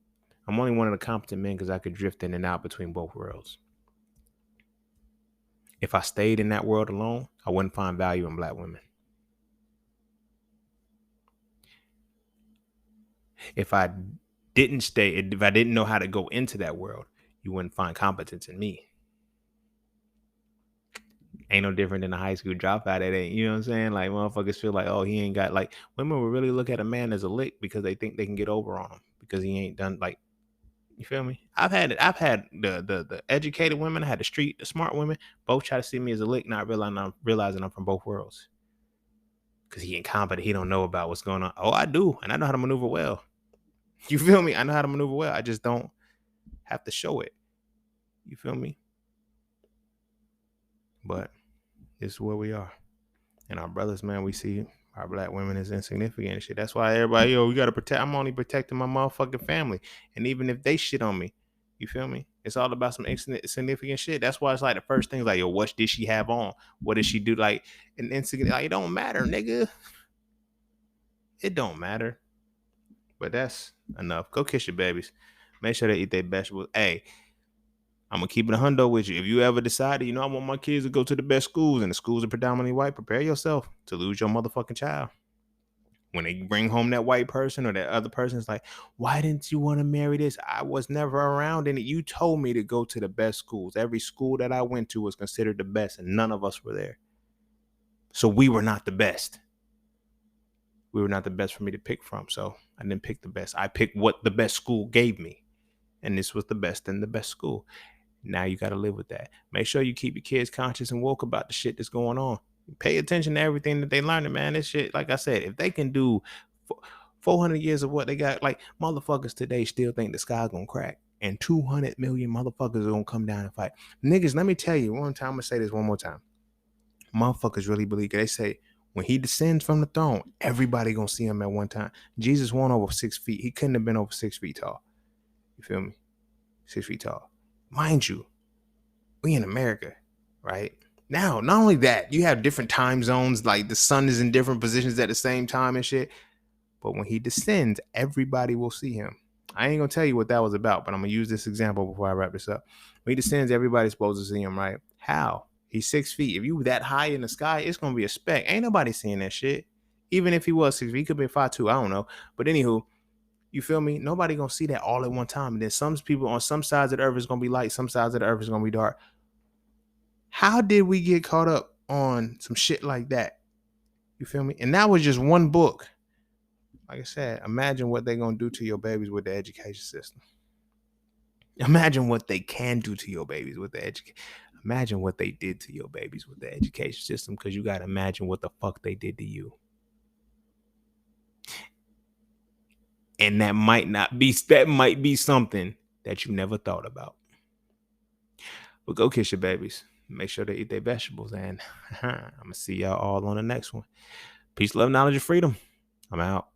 I'm only one of the competent men because I could drift in and out between both worlds. If I stayed in that world alone, I wouldn't find value in black women. If I didn't know how to go into that world, you wouldn't find competence in me. Ain't no different than a high school dropout. It ain't, you know what I'm saying? Like motherfuckers feel like, oh, he ain't got, like women will really look at a man as a lick because they think they can get over on him because he ain't done, like, you feel me? I've had the educated women, I had the smart women, both try to see me as a lick, not realizing I'm from both worlds. Cause he incompetent, he don't know about what's going on. Oh, I do, and I know how to maneuver well. You feel me? I know how to maneuver well. I just don't have to show it. You feel me? But this is where we are. And our brothers, man, we see our black women is insignificant and shit. That's why everybody, yo, we gotta protect. I'm only protecting my motherfucking family. And even if they shit on me, you feel me? It's all about some insignificant shit. That's why it's like the first thing is like, yo, what did she have on? What did she do? Like an insignificant, like, it don't matter, nigga. It don't matter. But that's enough. Go kiss your babies. Make sure they eat their vegetables. Hey, I'm gonna keep it a hundo with you. If you ever decided, you know, I want my kids to go to the best schools and the schools are predominantly white, prepare yourself to lose your motherfucking child. When they bring home that white person or that other person, it's like, why didn't you want to marry this? I was never around in it. You told me to go to the best schools. Every school that I went to was considered the best, and none of us were there. So we were not the best. We were not the best for me to pick from. So I didn't pick the best. I picked what the best school gave me. And this was the best in the best school. Now you got to live with that. Make sure you keep your kids conscious and woke about the shit that's going on. Pay attention to everything that they learning, man. This shit, like I said, if they can do 400 years of what they got, like motherfuckers today still think the sky's gonna crack and 200 million motherfuckers are gonna come down and fight. Niggas, let me tell you one time, I'm gonna say this one more time. Motherfuckers really believe it. They say when he descends from the throne, everybody gonna see him at one time. Jesus won over 6 feet. He couldn't have been over 6 feet tall. You feel me? 6 feet tall. Mind you, we in America, right? Now, not only that, you have different time zones, like the sun is in different positions at the same time and shit. But when he descends, everybody will see him. I ain't gonna tell you what that was about, but I'm gonna use this example before I wrap this up. When he descends, everybody's supposed to see him, right? How? He's 6 feet. If you that high in the sky, it's gonna be a speck. Ain't nobody seeing that shit. Even if he was 6 feet, he could be 5'2". I don't know. But anywho, you feel me? Nobody gonna see that all at one time. And then some people on some sides of the earth is gonna be light, some sides of the earth is gonna be dark. How did we get caught up on some shit like that? You feel me? And that was just one book. Like I said, imagine what they're going to do to your babies with the education system. Imagine what they can do to your babies with the education. Imagine what they did to your babies with the education system, because you got to imagine what the fuck they did to you. And that might be something that you never thought about. But go kiss your babies. Make sure they eat their vegetables. And I'm going to see y'all all on the next one. Peace, love, knowledge, and freedom. I'm out.